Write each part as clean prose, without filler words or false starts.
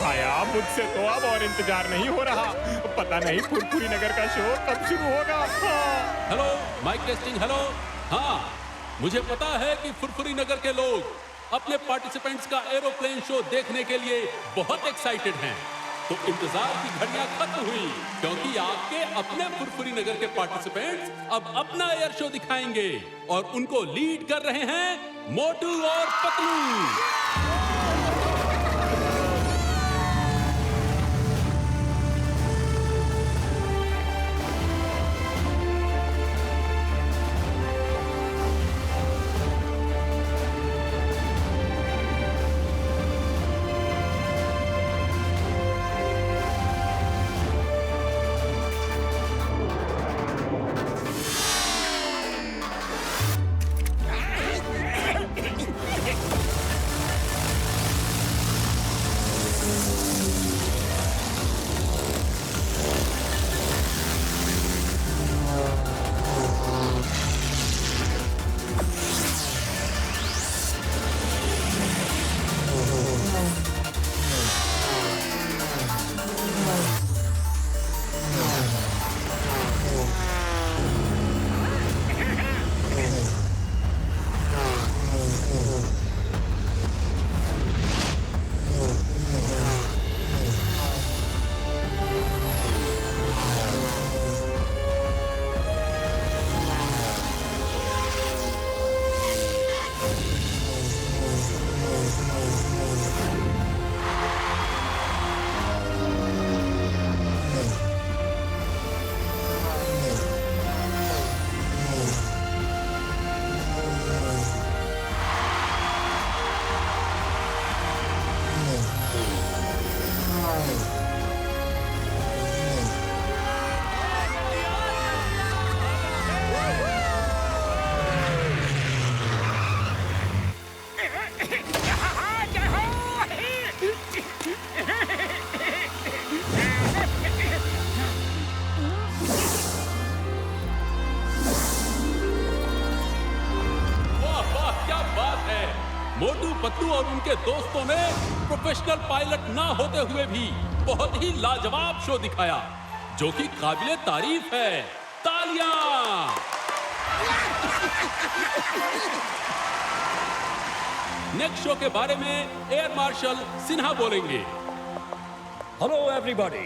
भाया, मुझसे तो अब और इंतजार नहीं हो रहा। पता नहीं फुरफुरी नगर का शो कब शुरू होगा। हाँ। Hello, mic testing. हेलो। हाँ, मुझे पता है कि फुरफुरी नगर के लोग अपने पार्टिसिपेंट्स का एरोप्लेन शो देखने के लिए बहुत एक्साइटेड हैं। तो इंतजार की घड़ियां खत्म हुई, क्योंकि आपके अपने फुरफुरी नगर के पार्टिसिपेंट्स अब अपना एयर शो दिखाएंगे और उनको लीड कर रहे हैं मोटू और पतलू। मोटू, पतलू और उनके दोस्तों ने प्रोफेशनल पायलट ना होते हुए भी बहुत ही लाजवाब शो दिखाया, जो कि काबिले तारीफ है। तालियां! नेक्स्ट शो के बारे में एयर मार्शल सिन्हा बोलेंगे। हेलो एवरीबॉडी,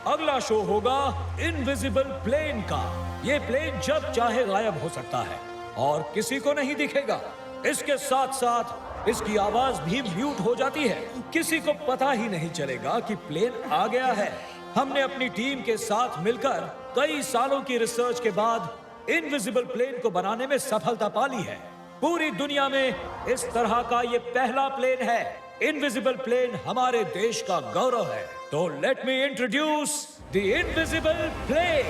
अगला शो होगा इनविजिबल प्लेन का। ये प्लेन जब चाहे गायब हो सकता है और किसी को नहीं दिखेगा। इसके साथ साथ इसकी आवाज भी म्यूट हो जाती है। किसी को पता ही नहीं चलेगा कि प्लेन आ गया है। हमने अपनी टीम के साथ मिलकर कई सालों की रिसर्च के बाद इनविजिबल प्लेन को बनाने में सफलता पा ली है। पूरी दुनिया में इस तरह का ये पहला प्लेन है। इनविजिबल प्लेन हमारे देश का गौरव है। तो let me introduce the invisible plane.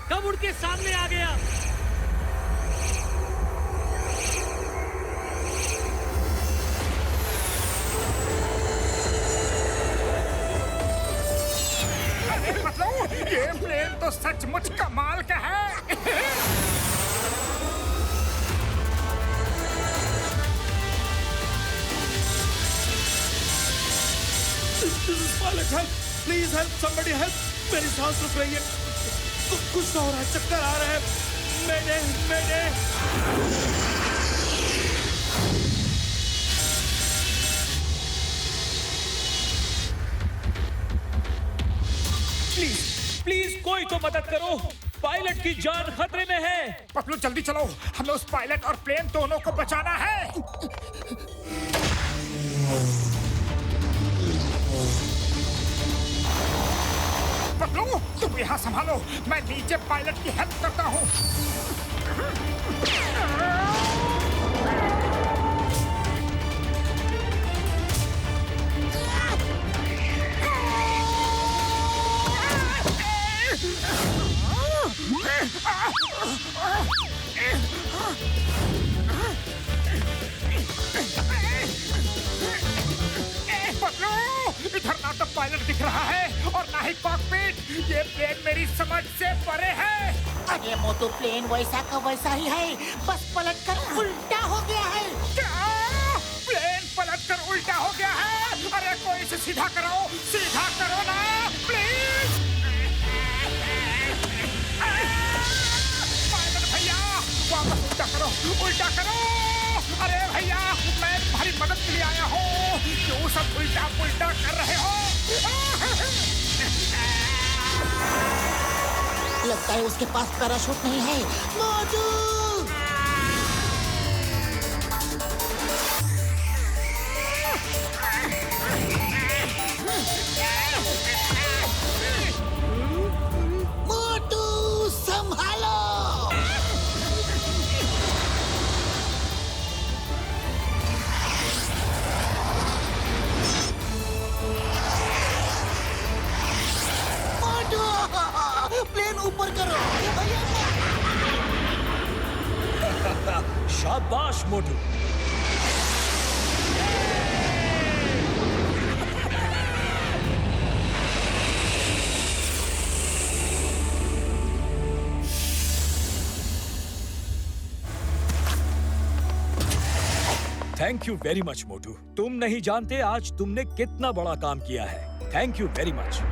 कब उड़ के सामने आ गया। अरे पतलू, ये प्लेन तो सचमुच कमाल का है। Please help, somebody help. मेरी सांस रुक रही है, कुछ हो रहा है, चक्कर आ रहा है। मैंने प्लीज कोई तो मदद करो, पायलट की जान खतरे में है। पतलू जल्दी चलो, हमें उस पायलट और प्लेन दोनों को बचाना है। पतलू तुम यहाँ संभालो, मैं नीचे पायलट की हेल्प करता हूँ। पतलू, इधर ना तो पायलट दिख रहा है और ना ही कॉकपिट। ये प्लेन मेरी समझ से परे है। अरे मोटू, प्लेन वैसा का वैसा ही है, बस पलट कर उल्टा हो गया है। क्या? प्लेन पलट कर उल्टा हो गया है? अरे कोई इसे सीधा करो ना प्लीज। पायलट भैया, वापस उल्टा करो। अरे भैया, मैं तुम्हारी मदद के लिए आया हूँ। क्यों सब उल्टा पुल्टा कर रहे हो? लगता है उसके पास पैराशूट नहीं है। मोटू! मोटू, संभालो! प्लेन ऊपर करो। शाबाश मोटू। थैंक यू वेरी मच मोटू। तुम नहीं जानते आज तुमने कितना बड़ा काम किया है। Thank you very much.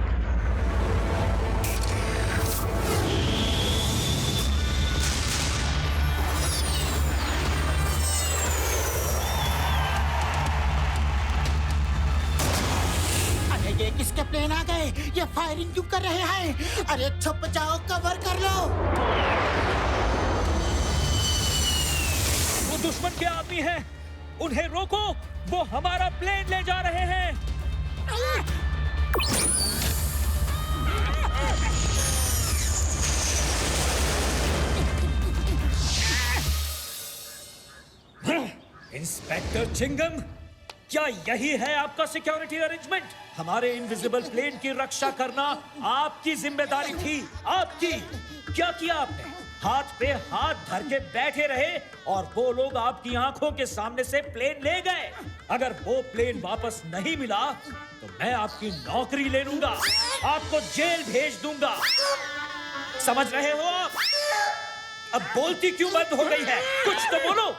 ये किसके प्लेन आ गए? ये फायरिंग क्यों कर रहे हैं? अरे छुप जाओ, कवर कर लो। वो दुश्मन के आदमी हैं। उन्हें रोको, वो हमारा प्लेन ले जा रहे हैं। इंस्पेक्टर चिंगम, क्या यही है आपका सिक्योरिटी अरेंजमेंट? हमारे इनविजिबल प्लेन की रक्षा करना आपकी जिम्मेदारी थी। आपकी। क्या किया आपने? हाथ पे हाथ धर के बैठे रहे और वो लोग आपकी आंखों के सामने से प्लेन ले गए। अगर वो प्लेन वापस नहीं मिला तो मैं आपकी नौकरी ले लूंगा, आपको जेल भेज दूंगा। समझ रहे हो आप? अब बोलती क्यों बंद हो गई है? कुछ तो बोलो।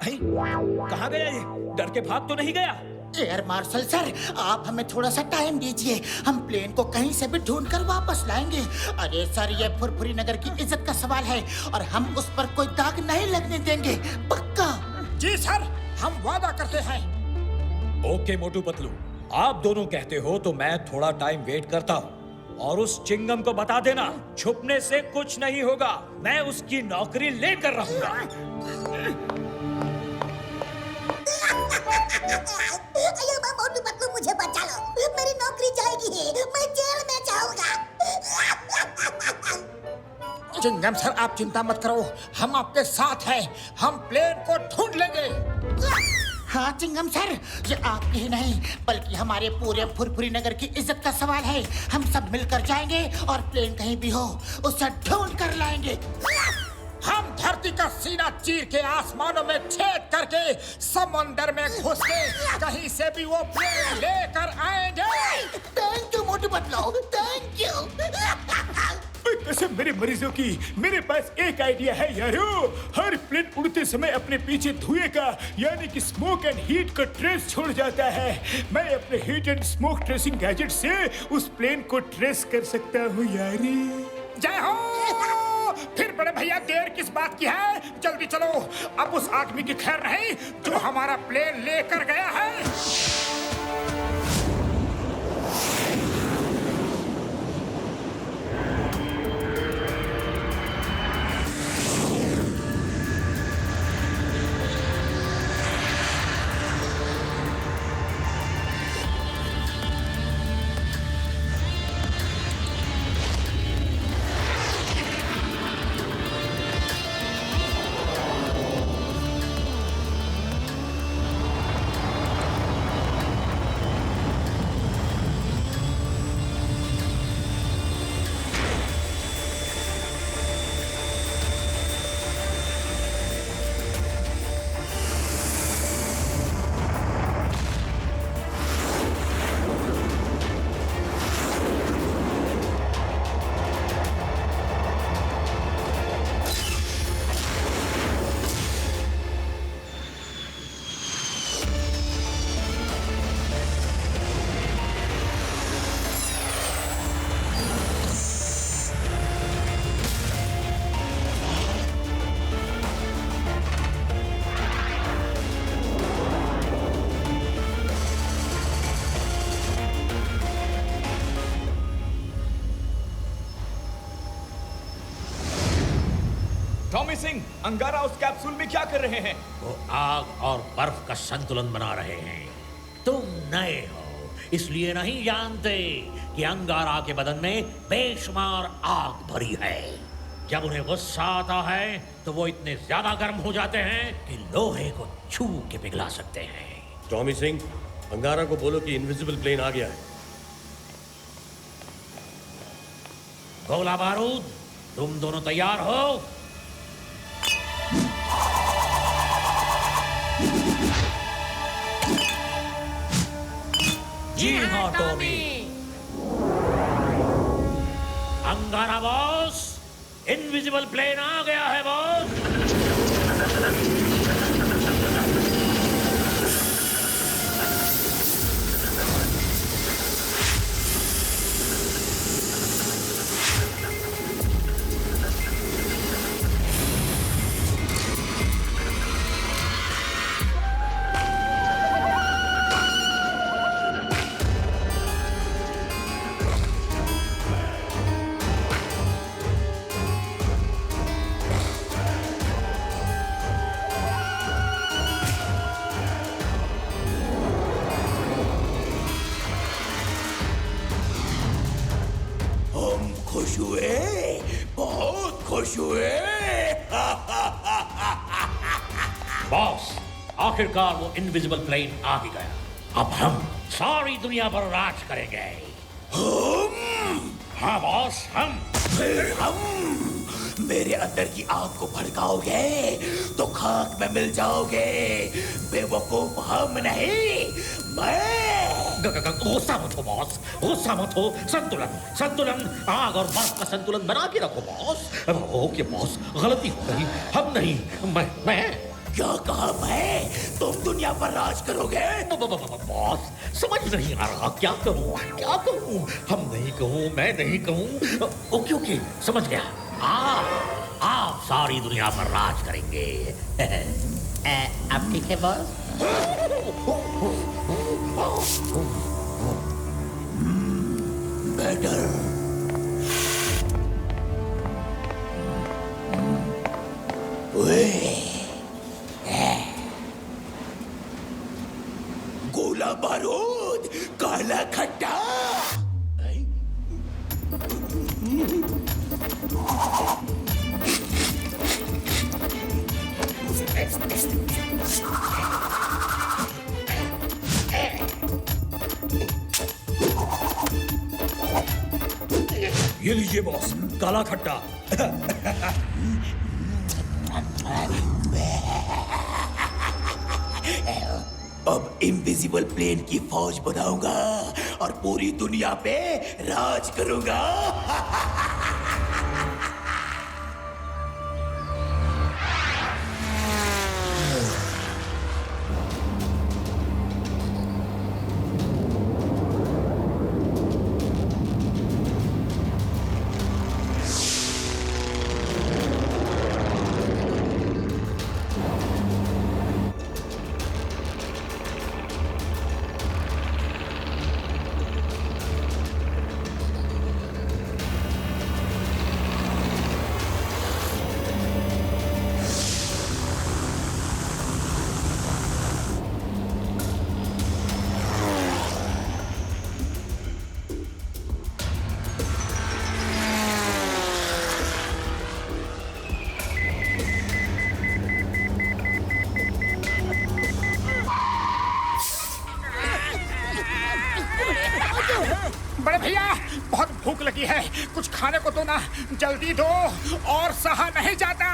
कहाँ गया ये? डर के भाग तो नहीं गया? एयर मार्शल सर, आप हमें थोड़ा सा टाइम दीजिए। हम प्लेन को कहीं से भी ढूंढ कर वापस लाएंगे। अरे सर, ये फुरफुरी नगर की इज्जत का सवाल है और हम उस पर कोई दाग नहीं लगने देंगे। पक्का? जी सर, हम वादा करते हैं। ओके मोटू पतलू, आप दोनों कहते हो तो मैं थोड़ा टाइम वेट करता हूँ। और उस चिंगम को बता देना, छुपने से कुछ नहीं होगा। मैं उसकी नौकरी लेकर रहूंगा। मोटू पतलू, मुझे बचा लो। मेरी नौकरी जाएगी, मैं जेल में जाऊंगा। चिंगम सर, आप चिंता मत करो, हम आपके साथ हैं। हम प्लेन को ढूंढ लेंगे। हाँ चिंगम सर, ये आपके ही नहीं बल्कि हमारे पूरे फुरफुरी नगर की इज्जत का सवाल है। हम सब मिलकर जाएंगे और प्लेन कहीं भी हो उसे ढूंढ कर लाएंगे। हम धरती का सीना चीर के आसमानों में छेद करके समुंदर में घुस के कहीं से भी वो प्लेन लेकर आएंगे। Thank you Motu Patlu, thank you. कसम मेरे मरीजों की, मेरे पास एक आइडिया है यारो। हर प्लेन उड़ते समय अपने पीछे धुएं का यानी कि स्मोक एंड हीट का ट्रेस छोड़ जाता है। मैं अपने heat and smoke tracing gadget से उस प्लेन को ट्रेस कर सकता हूँ यारी। जय हो। फिर बड़े भैया, देर किस बात की है? जल्दी चलो। अब उस आदमी की खैर नहीं जो हमारा प्लेन लेकर गया है। टॉमी सिंह, अंगारा उस कैप्सूल में क्या कर रहे हैं? वो आग और बर्फ का संतुलन बना रहे हैं। तुम नए हो इसलिए नहीं जानते कि अंगारा के बदन में बेशुमार आग भरी है। जब उन्हें गुस्सा आता है तो वो इतने ज्यादा गर्म हो जाते हैं कि लोहे को छू के पिघला सकते हैं। टॉमी सिंह, अंगारा को बोलो कि इनविजिबल प्लेन आ गया है। गोला बारूद, तुम दोनों तैयार हो? जी हाँ टॉमी। अंगारा बॉस, इनविजिबल प्लेन आ गया है बॉस। खुश हुए, बहुत खुश हुए। बॉस, आखिरकार वो इनविजिबल प्लेन आ ही गया। अब हम सारी दुनिया पर राज करेंगे। हाँ बॉस, हम। फिर हम मेरे अंदर की आग को भड़काओगे तो खाक में मिल जाओगे। बेवकूफ हम नहीं, मैं। गुस्सा मत हो बॉस, गुस्सा मत हो। संतुलन, संतुलन, आग और बर्फ का संतुलन बना के रखो बॉस। ओके बॉस, गलती हो गई। हम नहीं, मैं। क्या कहा मैं? तुम दुनिया पर राज करोगे? बॉस, समझ नहीं आ रहा क्या करूं, क्या करूं? हम नहीं कहूं, मैं नहीं कहूं। ओके, समझ गया। आप सारी दुनिया पर राज करेंगे। अब ठीक है बॉस? बेटर। गोला बारूद, काला खट्टा। ये लीजिए बॉस, काला खट्टा। अब इनविजिबल प्लेन की फौज बनाऊंगा और पूरी दुनिया पे राज करूंगा। बड़े भैया, बहुत भूख लगी है, कुछ खाने को दो ना, जल्दी दो, और सहा नहीं जाता।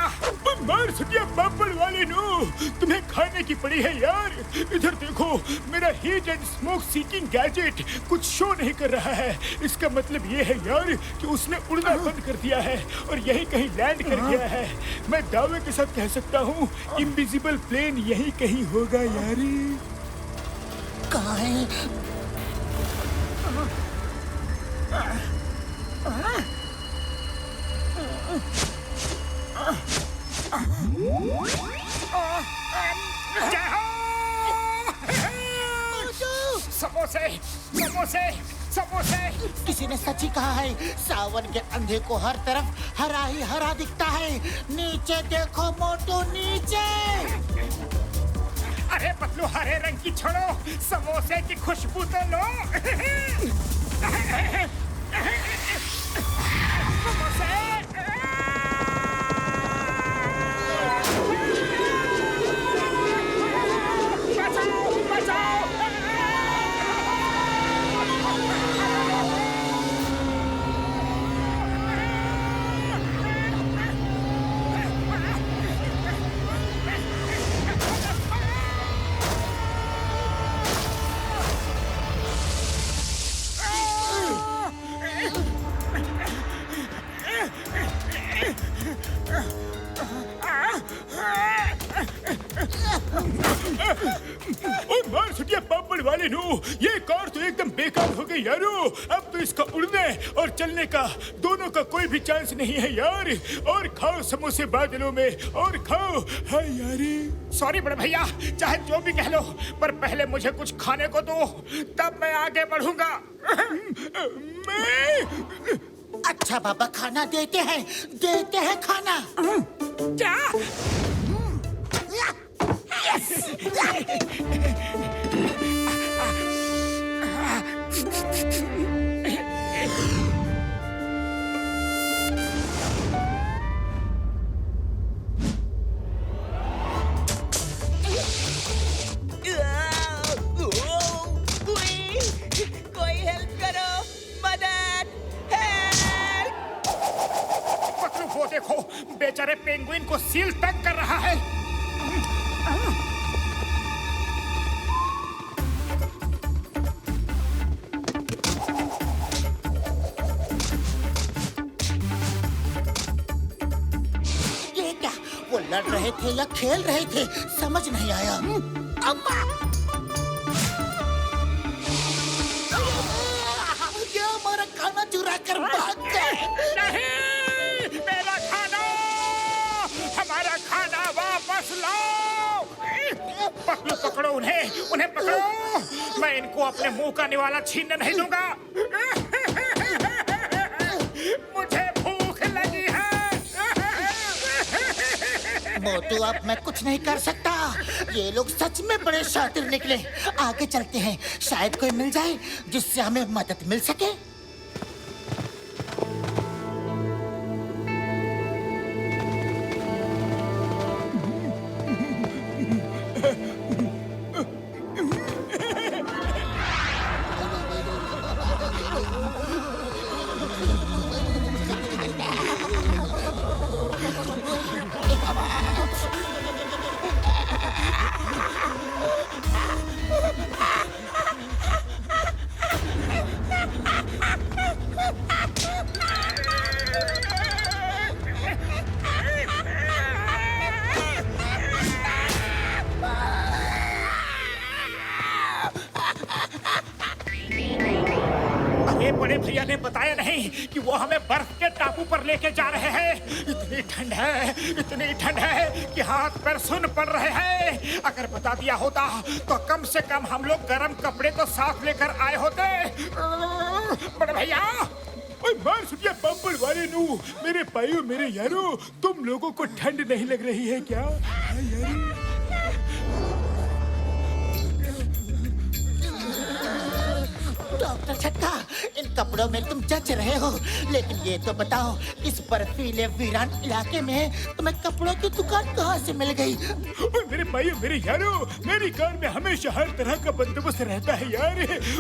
मार सटिया पापड़ वाले नो, तुम्हें खाने की पड़ी है यार। इधर देखो, मेरा heat and smoke seeking gadget कुछ शो नहीं कर रहा है। इसका मतलब ये है यार कि उसने उड़ना बंद कर दिया है और यही कहीं लैंड कर गया है। मैं दावे के साथ कह सकता हूँ इनविजिबल प्लेन यही कहीं होगा यार। कहाँ है? समोसे, समोसे, समोसे। से। किसी ने सच ही कहा है, सावन के अंधे को हर तरफ हरा ही हरा दिखता है। नीचे देखो मोटू, नीचे। अरे पतलू, हरे रंग की छोड़ो, समोसे की खुशबू तो लो। समोसे। मार सुटिया पापड़ वाले नो, ये कार तो एकदम बेकार हो गई यारो। अब तो इसका उड़ने और चलने का दोनों का कोई भी चांस नहीं है यार। और खाओ समोसे बादलों में, और खाओ। हाय यारी। सॉरी बड़े भैया, चाहे जो भी कह लो, पर पहले मुझे कुछ खाने को दो, तब मैं आगे बढ़ूंगा। अच्छा बाबा, खाना देते हैं खाना। क्या? कोई हेल्प करो, मदद, हेल्प। पतलू, वो देखो, बेचारे पेंगुइन को सील तंग कर रहा है। ये क्या, वो लड़ रहे थे या खेल रहे थे, समझ नहीं आया। अम्मा! ये हमारा खाना चुरा कर भाग गए। नहीं, मेरा खाना, हमारा खाना वापस लाओ। पकड़ो पकड़ो उन्हें पकड़ो। मैं इनको अपने मुंह का निवाला छीनने नहीं दूंगा। मुझे भूख लगी है। मोटू, अब मैं कुछ नहीं कर सकता। ये लोग सच में बड़े शातिर निकले। आगे चलते हैं, शायद कोई मिल जाए जिससे हमें मदद मिल सके। बड़े भैया ने बताया नहीं कि वो हमें बर्फ के टापू पर लेके जा रहे हैं। इतनी ठंड है कि हाथ पैर सुन पड़ रहे हैं। अगर बता दिया होता तो कम से कम हम लोग गर्म कपड़े तो साथ लेकर आए होते। बड़े भैया, मार सुटिया पापड़ वाले नू, मेरे भाइयों, मेरे यारों, तुम लोगों को ठंड नहीं लग रही है क्या? डॉक्टर छक्का, इन कपड़ों में तुम जच रहे हो, लेकिन ये तो बताओ, इस बर्फीले वीरान इलाके में तुम्हें कपड़ों की दुकान कहाँ से मिल गई? मेरे भाइयों, मेरे यारों, मेरी कार में हमेशा हर तरह का बंदोबस्त रहता है यार।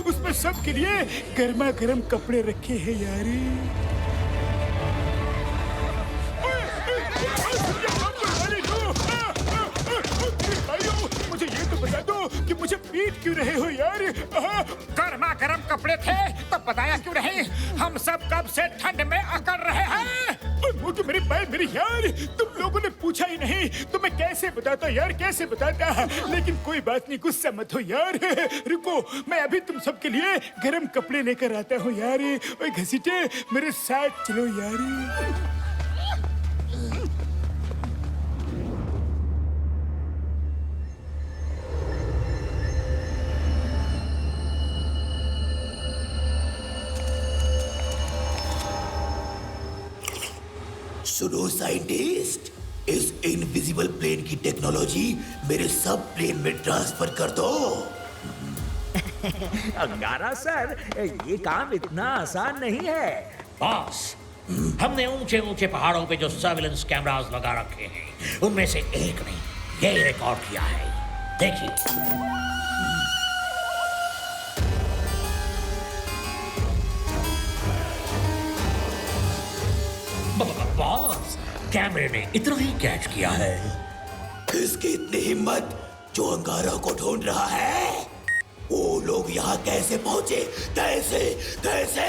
उसमें सबके लिए गर्मा गर्म कपड़े रखे हैं यार। मुझे ये तो बता दो कि मुझे पीट क्यों रहे हो यार? गर्मा गर्म कपड़े थे तो बताया क्यों नहीं? हम सब कब से ठंड में अकड़ रहे हैं। मोटू, मेरे भाई, मेरे यार, तुम लोगों ने पूछा ही नहीं तो मैं कैसे बताता यार, कैसे बताता। लेकिन कोई बात नहीं, गुस्सा मत हो यार। रुको, मैं अभी तुम सबके लिए गर्म कपड़े लेकर आता हूँ यार। ओए घसीटे, मेरे साथ चलो यार। सुनो साइंटिस्ट, इस इनविजिबल प्लेन की टेक्नोलॉजी मेरे सब प्लेन में ट्रांसफर कर दो। अंगारा सर, ये काम इतना आसान नहीं है। बॉस, हमने ऊंचे ऊंचे पहाड़ों पे जो सर्विलेंस कैमरास लगा रखे हैं, उनमें से एक ने ये रिकॉर्ड किया है। देखिए। बॉस, कैमरे ने इतना ही कैच किया है। किसकी इतनी हिम्मत जो अंगारा को ढूंढ रहा है? वो लोग यहाँ कैसे पहुंचे? कैसे कैसे?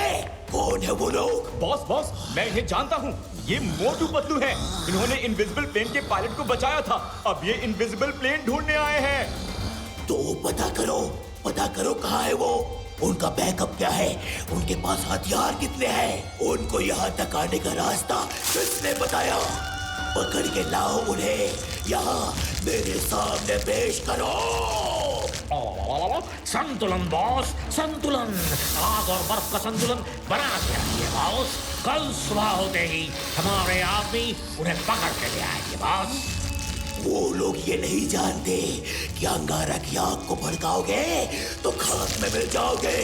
कौन है वो लोग? बॉस, मैं इन्हें जानता हूँ। ये मोटू पतलू है। इन्होंने इनविजिबल प्लेन के पायलट को बचाया था। अब ये इनविजिबल प्लेन ढूंढने आए हैं। तो पता करो कहाँ है वो? उनका बैकअप क्या है? उनके पास हथियार कितने हैं? उनको यहाँ तक आने का रास्ता किसने बताया? पकड़ के लाओ उन्हें, यहाँ मेरे सामने पेश करो। संतुलन बॉस, संतुलन। आग और बर्फ का संतुलन बना के रखिए बॉस। कल सुबह होते ही हमारे आदमी उन्हें पकड़ के ले आएंगे बॉस। वो लोग ये नहीं जानते कि अंगारा की आग को भड़काओगे तो खाक में मिल जाओगे।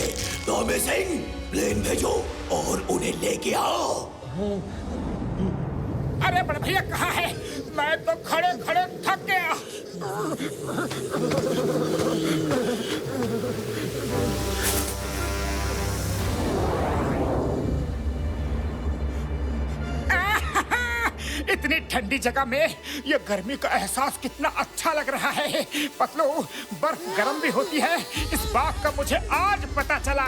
तो हमें सिंह, प्लेन भेजो और उन्हें लेके आओ। अरे बड़े भैया कहाँ है? मैं तो खड़े खड़े थक गया। इतनी ठंडी जगह में ये गर्मी का एहसास कितना अच्छा लग रहा है। पतलू, बर्फ गर्म भी होती है, इस बात का मुझे आज पता चला।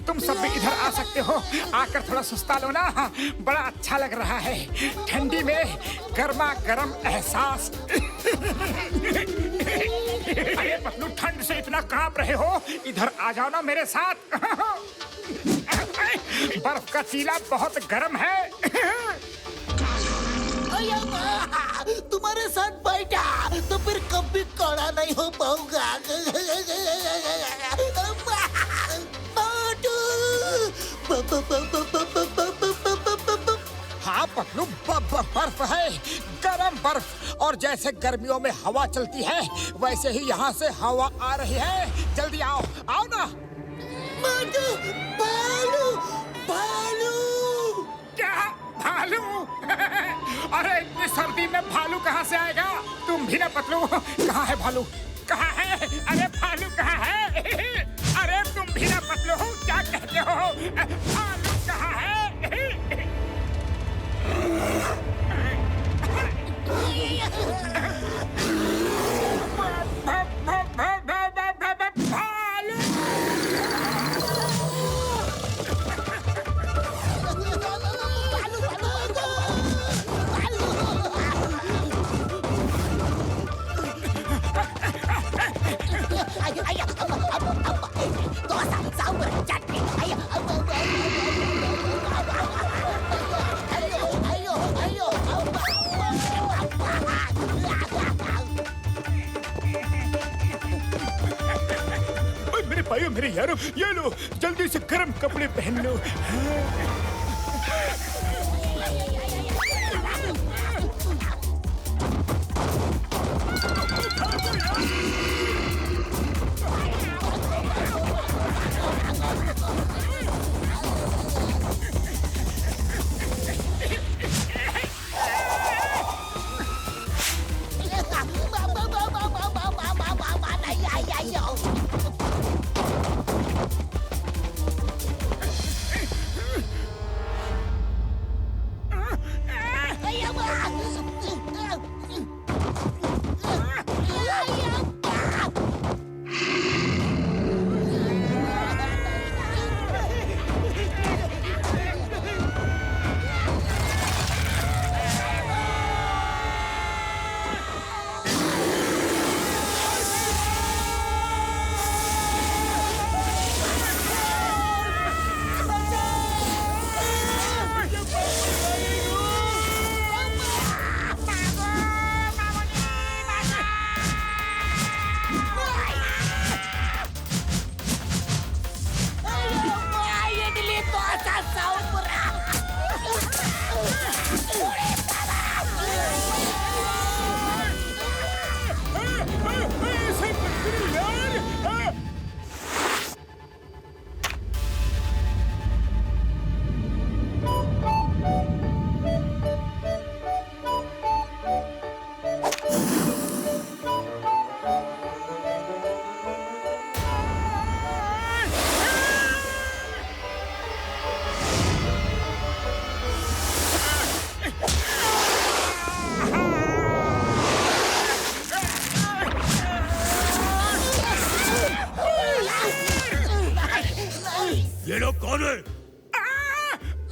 तुम सब भी इधर आ सकते हो, आकर थोड़ा सुस्ता लो ना, बड़ा अच्छा लग रहा है। ठंडी में गर्मा गर्म एहसास। अरे पतलू, ठंड से इतना कांप रहे हो, इधर आ जाओ ना मेरे साथ। बर्फ का टीला बहुत गर्म है। तुम्हारे साथ बैठा तो फिर कभी कड़ा नहीं हो पाऊंगा। हाँ पतलू, बर्फ है, गरम बर्फ। और जैसे गर्मियों में हवा चलती है, वैसे ही यहाँ से हवा आ रही है। जल्दी आओ, आओ ना। भालू, भालू। क्या भालू? अरे इतनी सर्दी में भालू कहाँ से आएगा? तुम भी ना पतलू। कहाँ है भालू? कहाँ है? अरे भालू कहाँ है? अरे तुम भी ना पतलू, क्या कहते हो? भालू कहाँ है? मेरे भाइयों, मेरे यारों, ये लो, जल्दी से गर्म कपड़े पहन लो।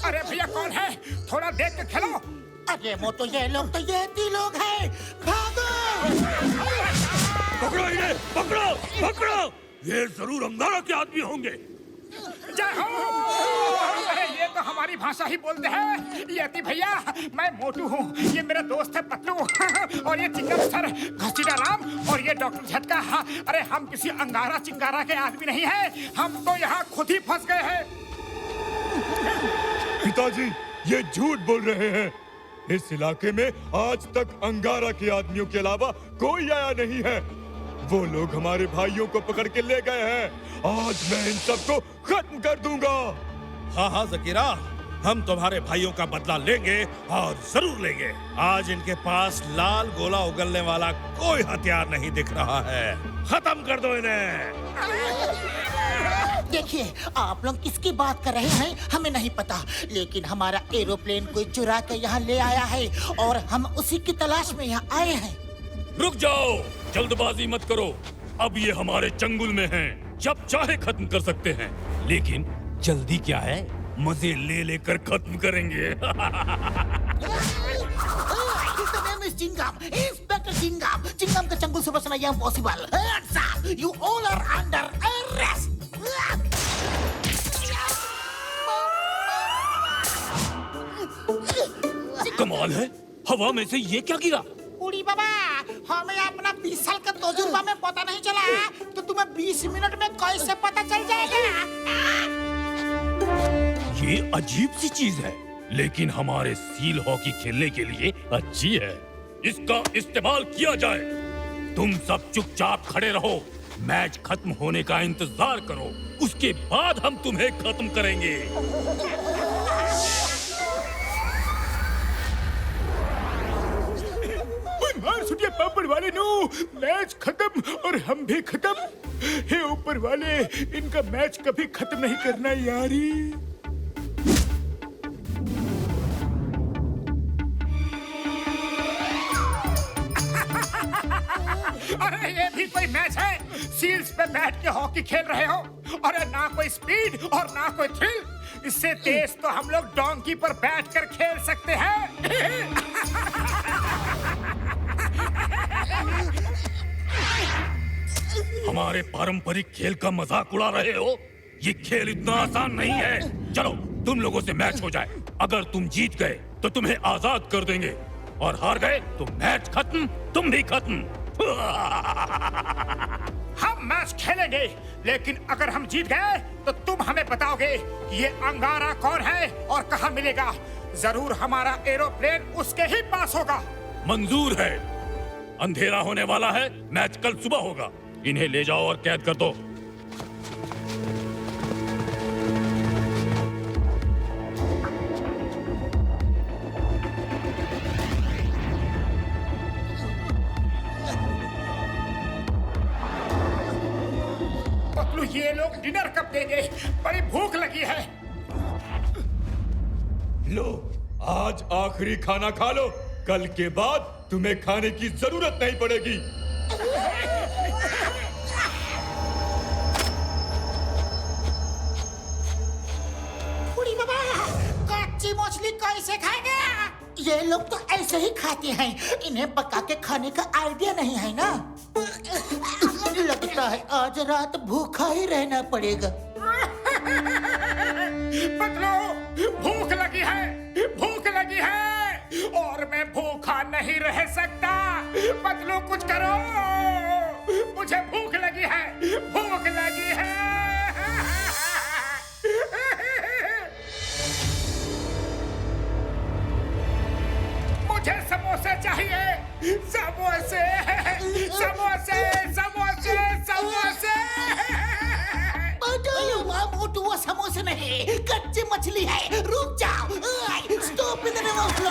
अरे भैया कौन है? थोड़ा देख के खेलो। अरे मोटू ये लोग तो ये लोग हैं। भागो! पकड़ो इन्हें, पकड़ो, पकड़ो! ये जरूर अंगारा के आदमी होंगे। जय हो! अरे ये तो हमारी भाषा ही बोलते हैं। यति भैया, मैं मोटू हूँ, ये मेरा दोस्त है पतलू और ये चिंगम सर घसीटा राम और ये डॉक्टर झटका। अरे हम किसी अंगारा चिंगारा के आदमी नहीं है, हम तो यहाँ खुद ही फंस गए हैं। पिताजी, ये झूठ बोल रहे हैं। इस इलाके में आज तक अंगारा के आदमियों के अलावा कोई आया नहीं है। वो लोग हमारे भाइयों को पकड़ के ले गए हैं। आज मैं इन सबको खत्म कर दूंगा। हाँ हाँ जकीरा, हम तुम्हारे भाइयों का बदला लेंगे और जरूर लेंगे। आज इनके पास लाल गोला उगलने वाला कोई हथियार नहीं दिख रहा है। खत्म कर दो इन्हें। देखिए, आप लोग किसकी बात कर रहे हैं हमें नहीं पता, लेकिन हमारा एरोप्लेन कोई चुरा के यहाँ ले आया है और हम उसी की तलाश में यहाँ आए हैं। रुक जाओ, जल्दबाजी मत करो। अब ये हमारे चंगुल में हैं, जब चाहे खत्म कर सकते हैं। लेकिन जल्दी क्या है, मजे ले लेकर खत्म करेंगे। इंस्पेक्टर चिंगम, चिंगम का चंगुल से बचना impossible. You all are under arrest. कमाल है, हवा में से ये क्या गिरा? उड़ी बाबा, हमें अपना 20 साल का तजुर्बा में पता नहीं चला, तो तुम्हें 20 मिनट में कैसे पता चल जाएगा? ये अजीब सी चीज है, लेकिन हमारे सील हॉकी खेलने के लिए अच्छी है। इसका इस्तेमाल किया जाए। तुम सब चुपचाप खड़े रहो, मैच खत्म होने का इंतजार करो, उसके बाद हम तुम्हें खत्म करेंगे। मार सुनिए पापड़ वाले नो, मैच खत्म और हम भी खत्म। हे ऊपर वाले, इनका मैच कभी खत्म नहीं करना यारी। अरे ये भी कोई मैच है? सील्स पे बैठ के हॉकी खेल रहे हो? अरे ना कोई स्पीड और ना कोई थ्रिल। इससे तेज तो हम लोग डोंकी पर बैठकर खेल सकते हैं। हमारे पारंपरिक खेल का मजाक उड़ा रहे हो? ये खेल इतना आसान नहीं है। चलो तुम लोगों से मैच हो जाए। अगर तुम जीत गए तो तुम्हें आजाद कर देंगे, और हार गए तो मैच खत्म, तुम भी खत्म। हम मैच खेलेंगे, लेकिन अगर हम जीत गए तो तुम हमें बताओगे कि ये अंगारा कौन है और कहाँ मिलेगा। जरूर हमारा एरोप्लेन उसके ही पास होगा। मंजूर है। अंधेरा होने वाला है, मैच कल सुबह होगा। इन्हें ले जाओ और कैद कर दो। पतलू, ये लोग डिनर कब देंगे? बड़ी भूख लगी है। लो, आज आखिरी खाना खा लो। कल के बाद तुम्हें खाने की जरूरत नहीं पड़ेगी। उड़ी बाबा, कच्ची मछली कैसे खाएंगे? ये लोग तो ऐसे ही खाते हैं, इन्हें पका के खाने का आइडिया नहीं है ना। लगता है आज रात भूखा ही रहना पड़ेगा। पतलू, भूख लगी है, भूख लगी है, और मैं भूखा नहीं रह सकता। पतलू कुछ करो, मुझे भूख लगी है, भूख लगी है। मुझे समोसे चाहिए, समोसे, समोसे, समोसे, समोसे। मोटू, वो समोसे नहीं, कच्ची मछली है। रुक जाओ। Stop in the name of law.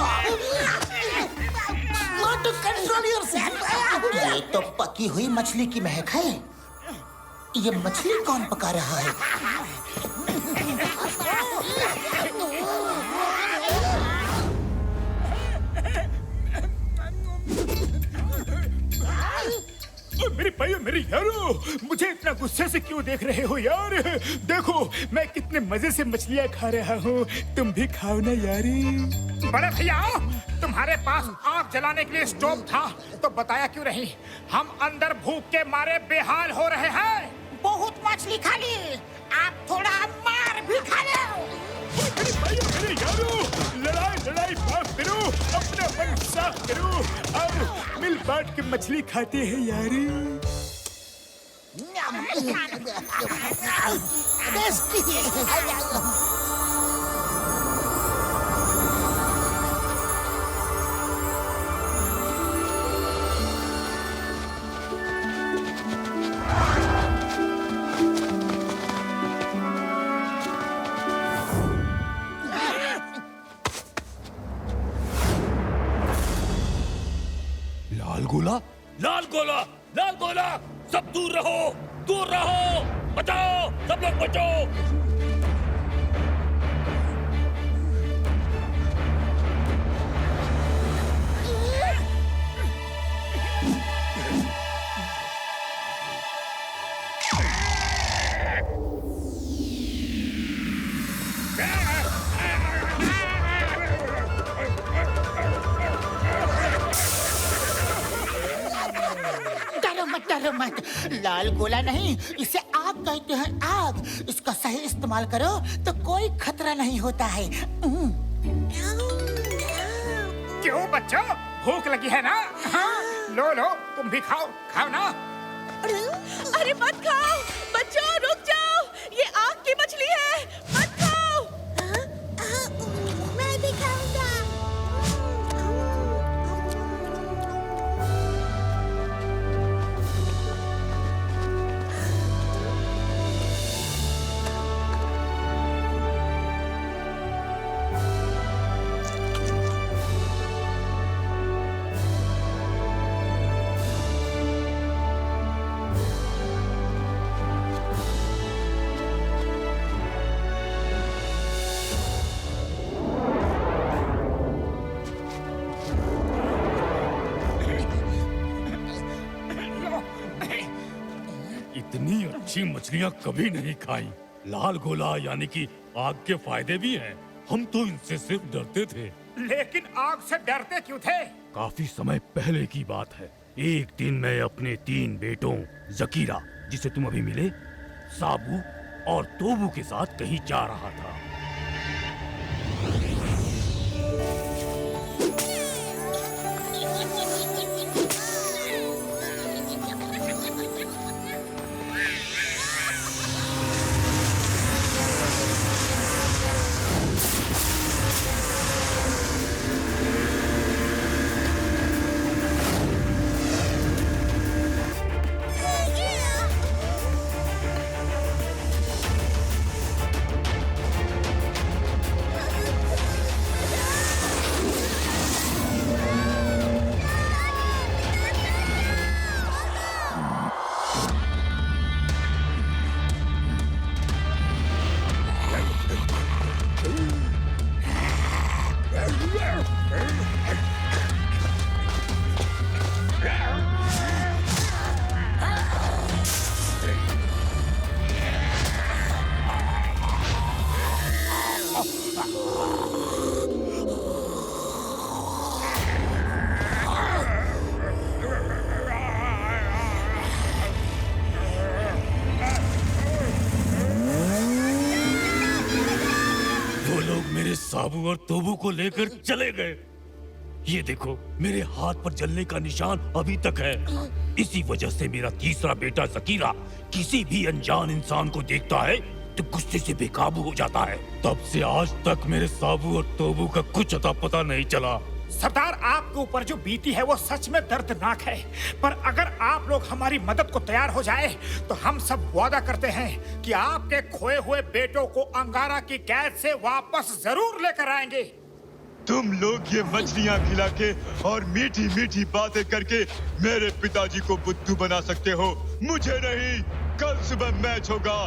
Motu, control yourself. ये तो पकी हुई मछली की महक है। ये मछली कौन पका रहा है? मेरे भाइयों, मेरे अरे यारो, मुझे इतना गुस्से से क्यों देख रहे हो यार? देखो मैं कितने मजे से मछलियाँ खा रहा हूँ, तुम भी खाओ ना यारी। बड़े भैया, तुम्हारे पास आग जलाने के लिए स्टोव था तो बताया क्यों नहीं? हम अंदर भूख के मारे बेहाल हो रहे हैं। बहुत मछली खा ली, आप थोड़ा मार भी खा लो। अरे यारो, लड़ाई माफ करो, अपना मन साफ करो और मिल बांट के मछली खाते हैं यारी। लाल गोला, सब दूर रहो, बचाओ, सब लोग बचो। डरो मत, लाल गोला नहीं, इसे आग कहते हैं, आग। इसका सही इस्तेमाल करो तो कोई खतरा नहीं होता है। क्यों बच्चों, भूख लगी है ना? हाँ, लो तुम भी खाओ ना। अरे मत खाओ बच्चों, रुक जाओ, ये आग की मछली है, मत खाओ। मैं भी खाऊंगा। इतनी अच्छी मछलियाँ कभी नहीं खाई। लाल गोला यानी कि आग के फायदे भी हैं। हम तो इनसे सिर्फ डरते थे। लेकिन आग से डरते क्यों थे? काफी समय पहले की बात है। एक दिन मैं अपने 3 बेटों जकीरा, जिसे तुम अभी मिले, साबू और तोबू के साथ कहीं जा रहा था। साबू और तोबू को लेकर चले गए। ये देखो, मेरे हाथ पर जलने का निशान अभी तक है। इसी वजह से मेरा तीसरा बेटा जकीरा किसी भी अनजान इंसान को देखता है तो गुस्से से बेकाबू हो जाता है। तब से आज तक मेरे साबू और तोबू का कुछ अता पता नहीं चला। सरदार, आपके ऊपर जो बीती है वो सच में दर्दनाक है, पर अगर आप लोग हमारी मदद को तैयार हो जाए तो हम सब वादा करते हैं कि आपके खोए हुए बेटों को अंगारा की कैद से वापस जरूर लेकर आएंगे। तुम लोग ये मछलियाँ खिला के और मीठी मीठी बातें करके मेरे पिताजी को बुद्धू बना सकते हो, मुझे नहीं। कल सुबह मैच होगा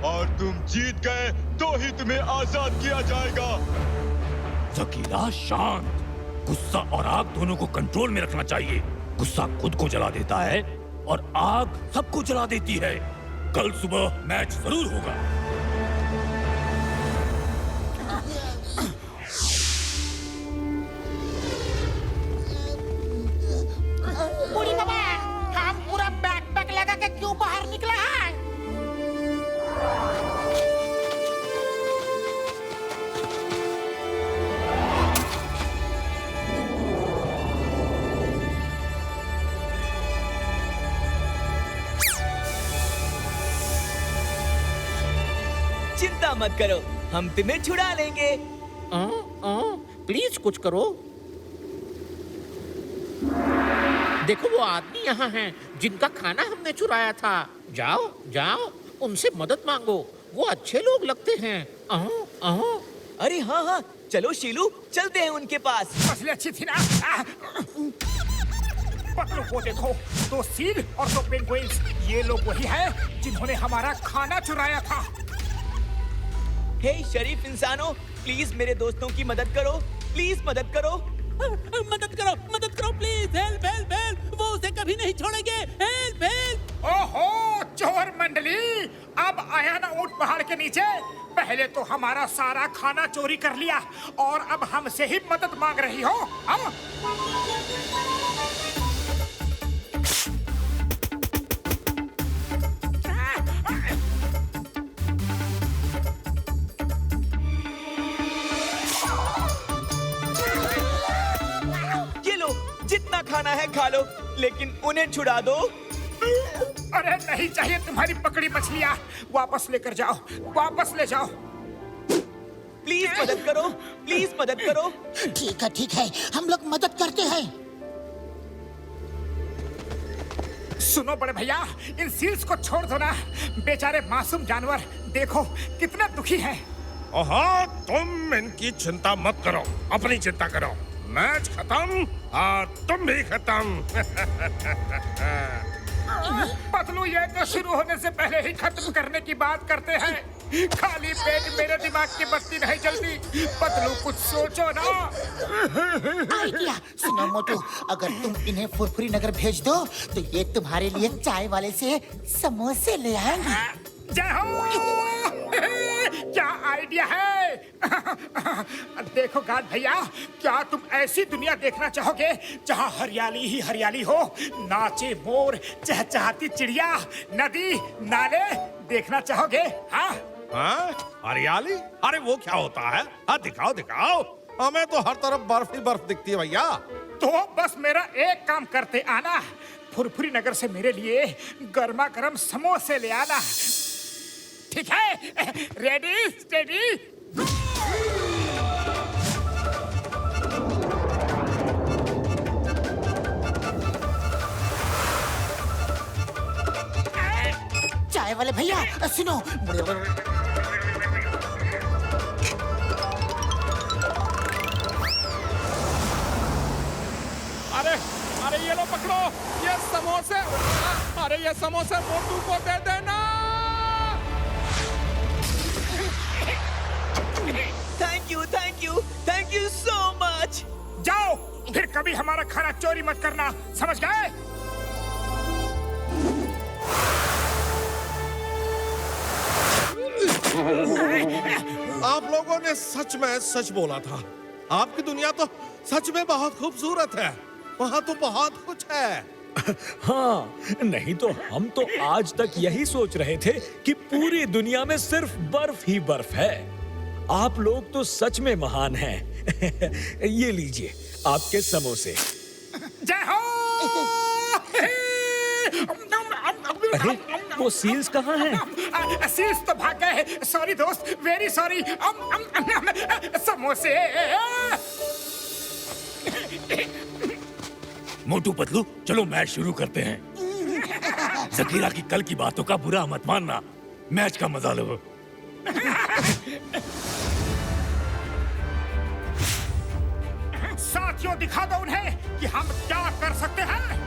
और तुम जीत गए तो ही तुम्हें आजाद किया जाएगा। जकीरा, शांत। गुस्सा और आग दोनों को कंट्रोल में रखना चाहिए। गुस्सा खुद को जला देता है और आग सबको जला देती है। कल सुबह मैच जरूर होगा। बूढ़ी बाबा, हम पूरा बैकपैक लगा के क्यों बाहर निकला है? चिंता मत करो, हम तुम्हें छुड़ा लेंगे। प्लीज कुछ करो। देखो वो आदमी यहाँ हैं जिनका खाना हमने चुराया था। जाओ जाओ उनसे मदद मांगो, वो अच्छे लोग लगते हैं। अरे हाँ हाँ, चलो शीलू, चलते हैं उनके पास। मछली अच्छी थी ना? पतलू को देखो, 2 सील और 2 पेंगुइन्स, ये लोग वही हैं जिन्होंने हमारा खाना चुराया था। हे शरीफ इंसानों, प्लीज मेरे दोस्तों की मदद करो, प्लीज मदद करो। मदद करो प्लीज। हेल्प हेल्प हेल्प, वो उसे कभी नहीं छोड़ेंगे। Help help. ओहो चोर मंडली, अब आया ना ऊंट पहाड़ के नीचे। पहले तो हमारा सारा खाना चोरी कर लिया और अब हमसे ही मदद मांग रही हो? हम जितना खाना है खा लो, लेकिन उन्हें छुड़ा दो। अरे नहीं चाहिए तुम्हारी पकड़ी मछलियाँ, वापस लेकर जाओ, वापस ले जाओ। प्लीज मदद करो, प्लीज मदद करो। ठीक है, हम लोग मदद करते हैं। सुनो बड़े भैया, इन सील्स को छोड़ दो ना, बेचारे मासूम जानवर देखो कितना दुखी हैं। ओहो, तुम इनकी चिंता मत करो, अपनी चिंता करो। मैच खत्म और तुम भी खत्म। पतलू, ये तो शुरू होने से पहले ही खत्म करने की बात करते हैं। खाली पेट मेरे दिमाग की बत्ती नहीं चलती। पतलू कुछ सोचो ना। आइडिया सुनो मोटू, अगर तुम इन्हें फुरफुरी नगर भेज दो तो ये तुम्हारे लिए चाय वाले से समोसे ले आएंगे। जय हो। क्या आइडिया है। देखो गार्ड भैया, क्या तुम ऐसी दुनिया देखना चाहोगे जहाँ हरियाली ही हरियाली हो, नाचे मोर, चहचहाती चिड़िया, नदी नाले देखना चाहोगे? हाँ हरियाली? अरे वो क्या होता है? हाँ दिखाओ दिखाओ, हमें तो हर तरफ बर्फ ही बर्फ दिखती है भैया। तो बस मेरा एक काम करते आना, फुरफुरी नगर से मेरे लिए गर्मा गर्म समोसे ले आना। ठीक है? रेडी स्टेडी चाय वाले भैया सुनो। अरे ये लो पकड़ो, ये समोसे। अरे ये समोसे मोटू को दे देना। Thank you so much. जाओ, फिर कभी हमारा खाना चोरी मत करना, समझ गए? आप लोगों ने सच में सच बोला था। आपकी दुनिया तो सच में बहुत खूबसूरत है। वहाँ तो बहुत कुछ है। हाँ, नहीं तो हम तो आज तक यही सोच रहे थे कि पूरी दुनिया में सिर्फ बर्फ ही बर्फ है। आप लोग तो सच में महान हैं। ये लीजिए आपके समोसे। जय हो। अरे वो सील्स कहाँ हैं? सील्स तो भाग गए। सॉरी दोस्त, वेरी सॉरी। समोसे। मोटू पतलू, चलो मैच शुरू करते हैं। जकीरा की कल की बातों का बुरा मत मानना, मैच का मजा लो। साथियों, दिखा दो उन्हें कि हम क्या कर सकते हैं।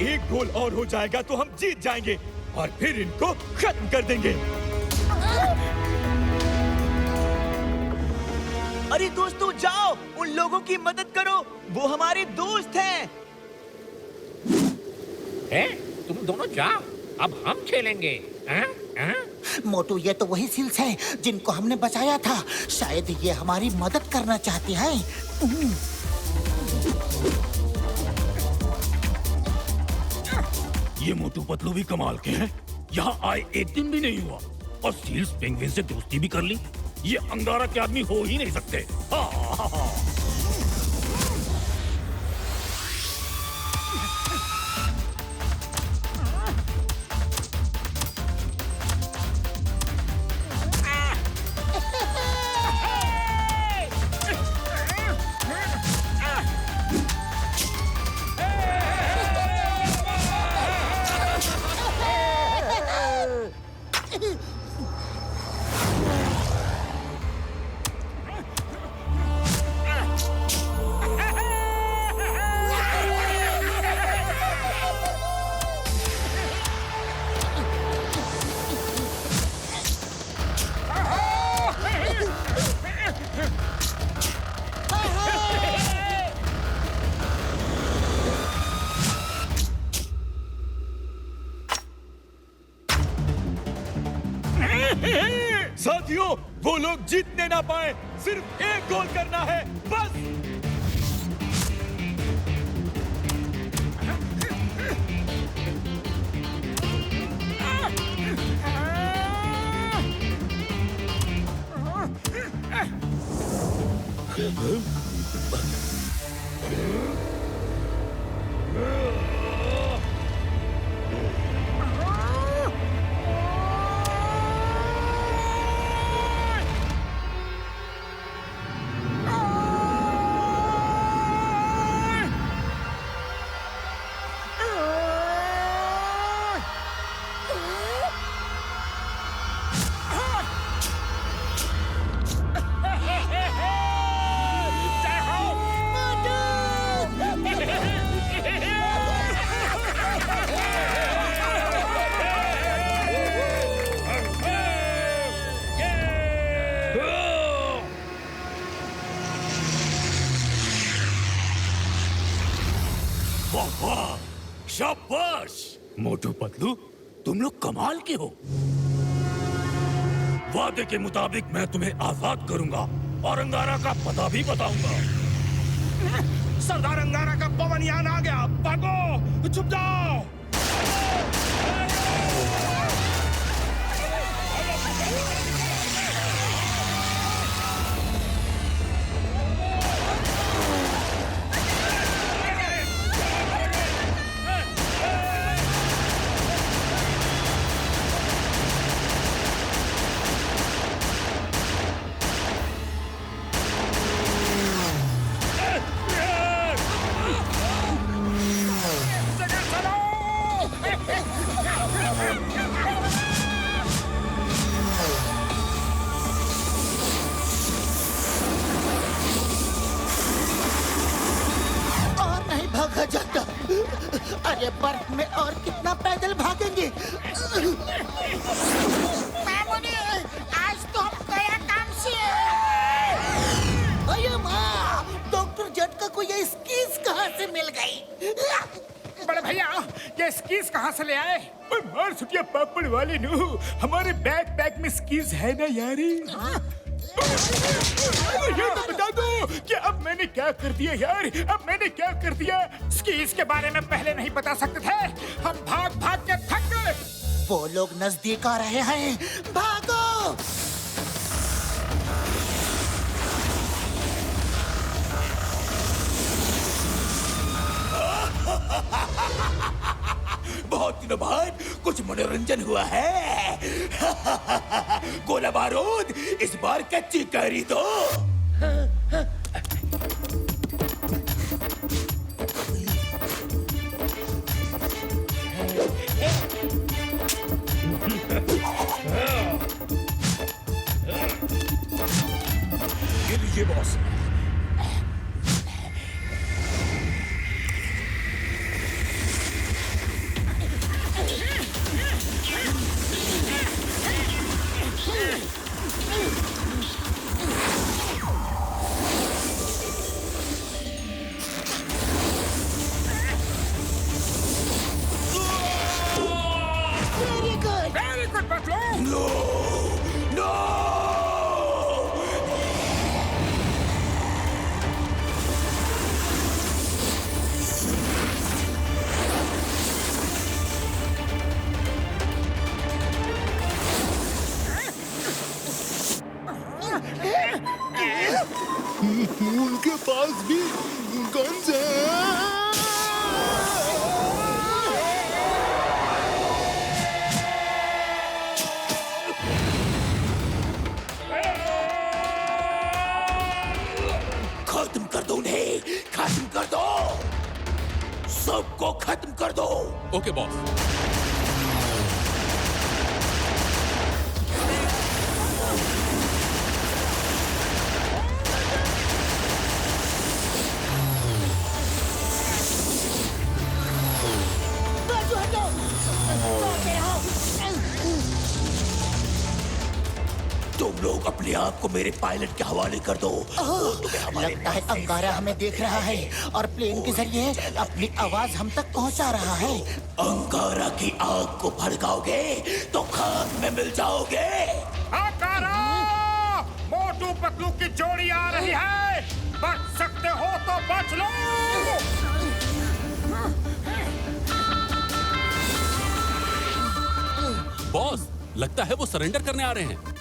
एक गोल और हो जाएगा तो हम जीत जाएंगे और फिर इनको खत्म कर देंगे। अरे दोस्तों जाओ, उन लोगों की मदद करो, वो हमारे दोस्त हैं। तुम दोनों जाओ, अब हम खेलेंगे। मोटू, ये तो वही सील्स हैं जिनको हमने बचाया था। शायद ये हमारी मदद करना चाहते हैं। ये मोटू पतलू भी कमाल के हैं। यहाँ आए एक दिन भी नहीं हुआ और सील्स पेंगुइन से दोस्ती भी कर ली। ये अंगारा के आदमी हो ही नहीं सकते। साथियों, वो लोग जीतने ना पाए, सिर्फ एक गोल करना है बस। शाबाश मोटू पतलू, तुम लोग कमाल के हो। वादे के मुताबिक मैं तुम्हें आजाद करूंगा और अंगारा का पता भी बताऊंगा। सरदार अंगारा का पवन यान आ गया, भागो, छुप जाओ। जाता। अरे बर्फ में और कितना पैदल भागेंगे। आज तो हम गया काम से। अरे माँ, डॉक्टर झटका को ये स्कीज कहाँ से मिल गई? बड़े भैया, ये स्कीज कहाँ से ले आए? मार सुटिया पापड़ वाले नु, हमारे बैकपैक में स्कीज है ना यारी। ये तो बता दो कि अब मैंने क्या कर दिया यार, अब मैंने क्या कर दिया? स्कीज के बारे में पहले नहीं बता सकते थे? हम भाग भाग के थक गए। वो लोग नजदीक आ रहे हैं, भागो! बहुत दिनों बाद कुछ मनोरंजन हुआ है। गोला बारूद, इस बार कच्ची करी दो। ये लीजिए बॉस। सबको खत्म कर दो। Okay boss. तुम लोग अपने आप को मेरे पायलट के हवाले कर दो। लगता है अंगारा हमें देख रहा है और प्लेन के जरिए अपनी आवाज हम तक पहुंचा रहा है। अंगारा की आग को भड़काओगे तो खाक में मिल जाओगे। अंगारा! मोटू पतलू की जोड़ी आ रही है, बच सकते हो तो बच लो। बॉस, लगता है वो सरेंडर करने आ रहे हैं।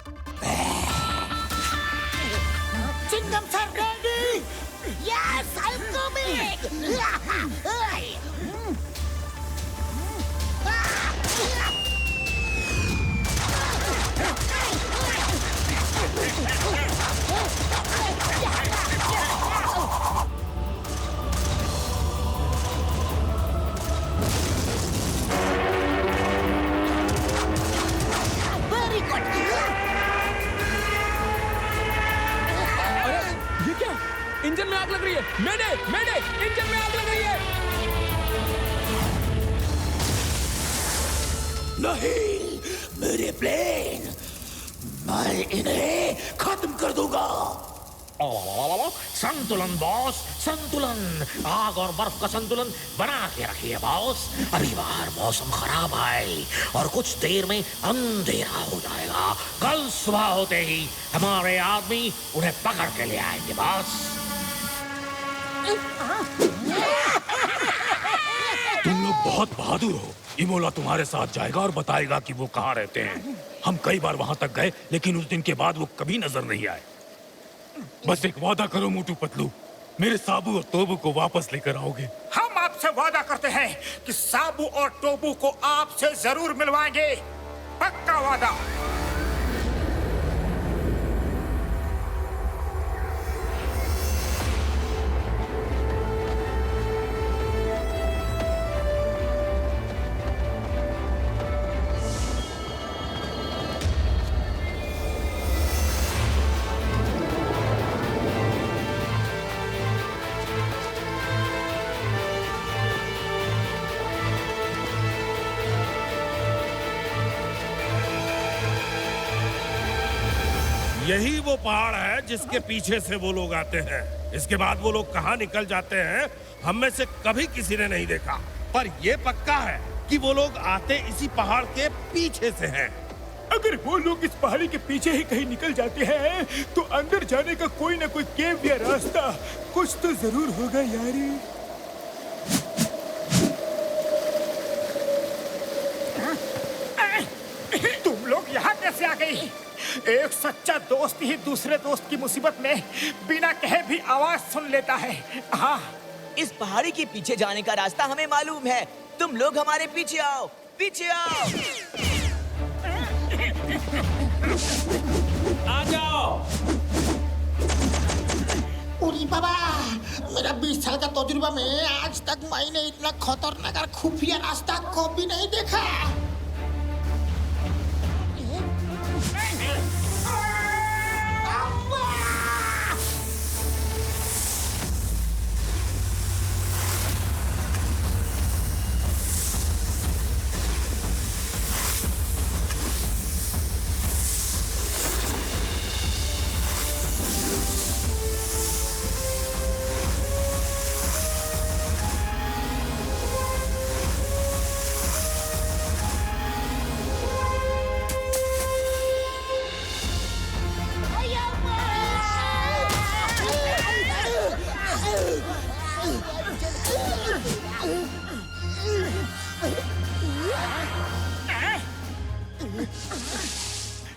Chingum sir ready. Yes, I am coming. Very good. ये क्या? इंजन में आग लग रही है। मैडे, मैडे, इंजन में आग लग रही है। नहीं, मेरे प्लेन, मैं इन्हें खत्म कर दूंगा। संतुलन बॉस, संतुलन। आग और बर्फ का संतुलन बना के रखिए बॉस। अभी बाहर मौसम खराब है और कुछ देर में अंधेरा हो जाएगा। कल सुबह होते ही हमारे आदमी उन्हें पकड़ के ले आएंगे बॉस। तुम लोग बहुत बहादुर हो। इमोला तुम्हारे साथ जाएगा और बताएगा कि वो कहाँ रहते हैं। हम कई बार वहां तक गए, लेकिन उस दिन के बाद वो कभी नजर नहीं आए। बस एक वादा करो मोटू पतलू, मेरे साबू और तोबू को वापस लेकर आओगे। हम आपसे वादा करते हैं कि साबू और टोबू को आपसे जरूर मिलवाएंगे। पक्का वादा। यही वो पहाड़ है जिसके पीछे से वो लोग आते हैं। इसके बाद वो लोग कहाँ निकल जाते हैं, हम में से कभी किसी ने नहीं देखा। पर ये पक्का है कि वो लोग आते इसी पहाड़ के पीछे से हैं। अगर वो लोग इस पहाड़ी के पीछे ही कहीं निकल जाते हैं तो अंदर जाने का कोई ना कोई केव या रास्ता कुछ तो जरूर होगा यारी। तुम लोग यहाँ कैसे आ गई? एक सच्चा दोस्त ही दूसरे दोस्त की मुसीबत में बिना कहे भी आवाज सुन लेता है। हाँ, इस पहाड़ी के पीछे जाने का रास्ता हमें मालूम है। तुम लोग हमारे पीछे आओ, पीछे आओ। आ जाओ। उरी बाबा, मेरा 20 साल का तजुर्बा में आज तक मैंने इतना खतरनाक और खुफिया रास्ता कभी नहीं देखा।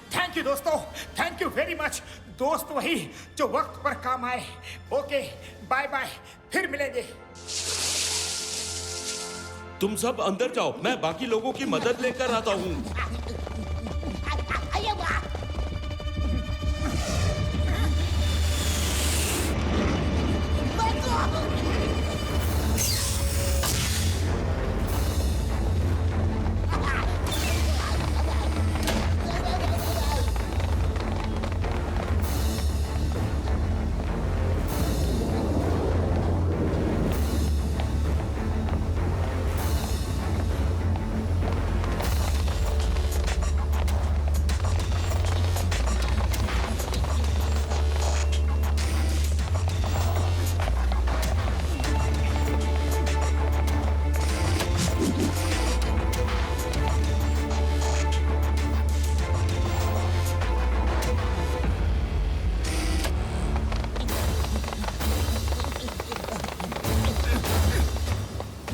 थैंक यू दोस्तों, थैंक यू वेरी मच। दोस्त वही जो वक्त पर काम आए। ओके, बाय बाय, फिर मिलेंगे। तुम सब अंदर जाओ, मैं बाकी लोगों की मदद लेकर आता हूँ।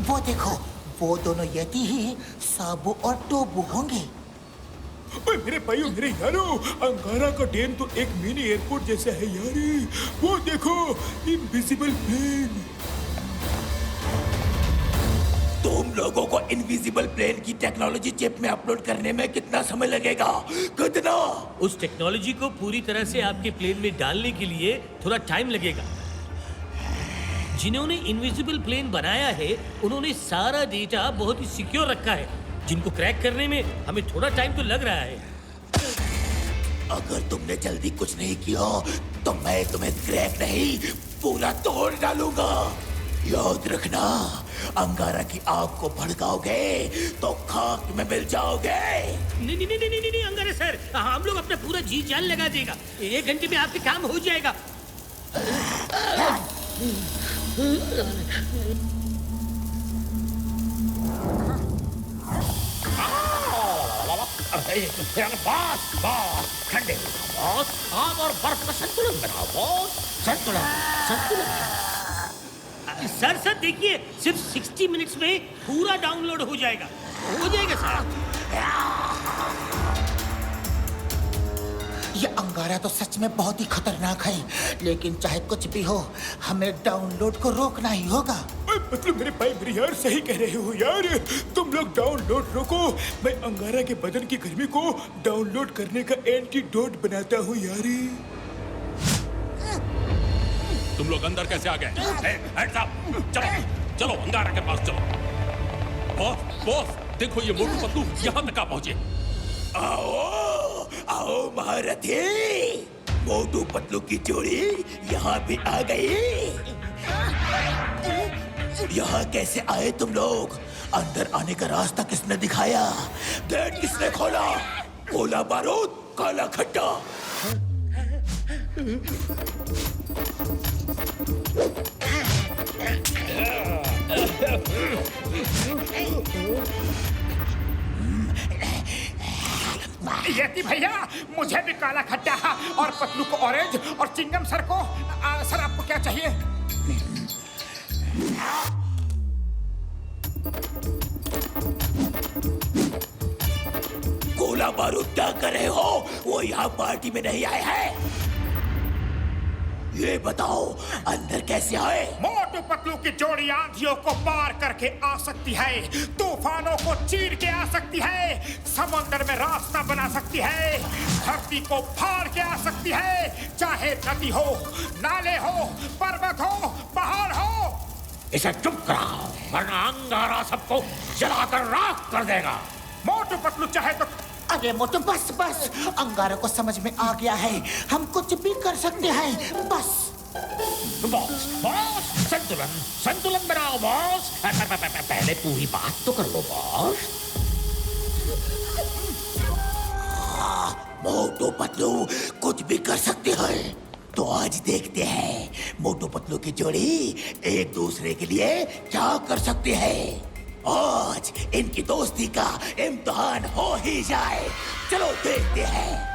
वो देखो, वो दोनों यति ही साबू और टोबू होंगे। ओए मेरे भाइयों, मेरे यारों, अंगारा का डेन तो एक मिनी एयरपोर्ट जैसा है यारी। वो देखो, इनविजिबल प्लेन। तुम लोगों को इनविजिबल प्लेन की टेक्नोलॉजी चिप में अपलोड करने में कितना समय लगेगा? कितना? उस टेक्नोलॉजी को पूरी तरह से आपके प्लेन में डालने के लिए थोड़ा टाइम लगेगा। जिन्होंने इनविजिबल प्लेन बनाया है उन्होंने सारा डेटा बहुत ही सिक्योर रखा है, जिनको क्रैक करने में हमें थोड़ा टाइम तो लग रहा है। अगर तुमने जल्दी कुछ नहीं किया तो मैं तुम्हें क्रैक नहीं, पूरा तोड़ डालूंगा। याद रखना, अंगारा की आग को भड़काओगे तो खाक में मिल जाओगे। नहीं नहीं नहीं नहीं नहीं, नहीं अंगारा सर, हम लोग अपना पूरा जी जान लगा देगा। 1 घंटे में आपके काम हो जाएगा। बॉस ठंडे बॉस, आग और बर्फ का संतुलन बनाओ बॉस। संतुलन सर सर देखिए, सिर्फ 60 मिनट्स में पूरा डाउनलोड हो जाएगा सर। ये अंगारा तो सच में बहुत ही खतरनाक है, लेकिन चाहे कुछ भी हो, हमें डाउनलोड को रोकना ही होगा। मतलब मेरे भाई मेरे यार सही कह रहे हो यार। तुम लोग डाउनलोड रोको, मैं अंगारा के बदन की गर्मी को डाउनलोड करने का एंटीडोट बनाता हूँ यारी। तुम लोग अंदर कैसे आ गए? चलो चलो अंगारा के पास चलो। बॉस देखो, ये मोटू पतलू यहाँ तक आ पहुंचे। आओ आओ महारथी, मोटू पतलू की जोड़ी यहाँ भी आ गई। यहाँ कैसे आए तुम लोग? अंदर आने का रास्ता किसने दिखाया? गेट किसने खोला? गोला बारूद, काला खड्डा। यति भैया, मुझे भी काला खड्डा और पतलू को ऑरेंज और चिंगम सर को सर आपको क्या चाहिए? गोला बारूद क्या कर रहे हो? वो यहाँ पार्टी में नहीं आए हैं। ये बताओ अंदर कैसे आए? मोटू पतलू की जोड़ी आंधियों को पार करके आ सकती है, तूफानों को चीर के आ सकती है, समंदर में रास्ता बना सकती है, धरती को फाड़ के आ सकती है, चाहे नदी हो, नाले हो, पर्वत हो, पहाड़ हो। इसे चुप कराओ, वरना अंगारा सबको जलाकर राख कर देगा। मोटू पतलू चाहे तो। अरे मोटू बस बस, अंगारा को समझ में आ गया है, हम कुछ भी कर सकते हैं, बस। बॉस बॉस, संतुलन बनाओ बॉस। पहले पूरी बात तो कर लो बॉस। मोटू पतलू कुछ भी कर सकते हैं, तो आज देखते हैं मोटू पतलू की जोड़ी एक दूसरे के लिए क्या कर सकते हैं। आज इनकी दोस्ती का इम्तिहान हो ही जाए। चलो देखते हैं।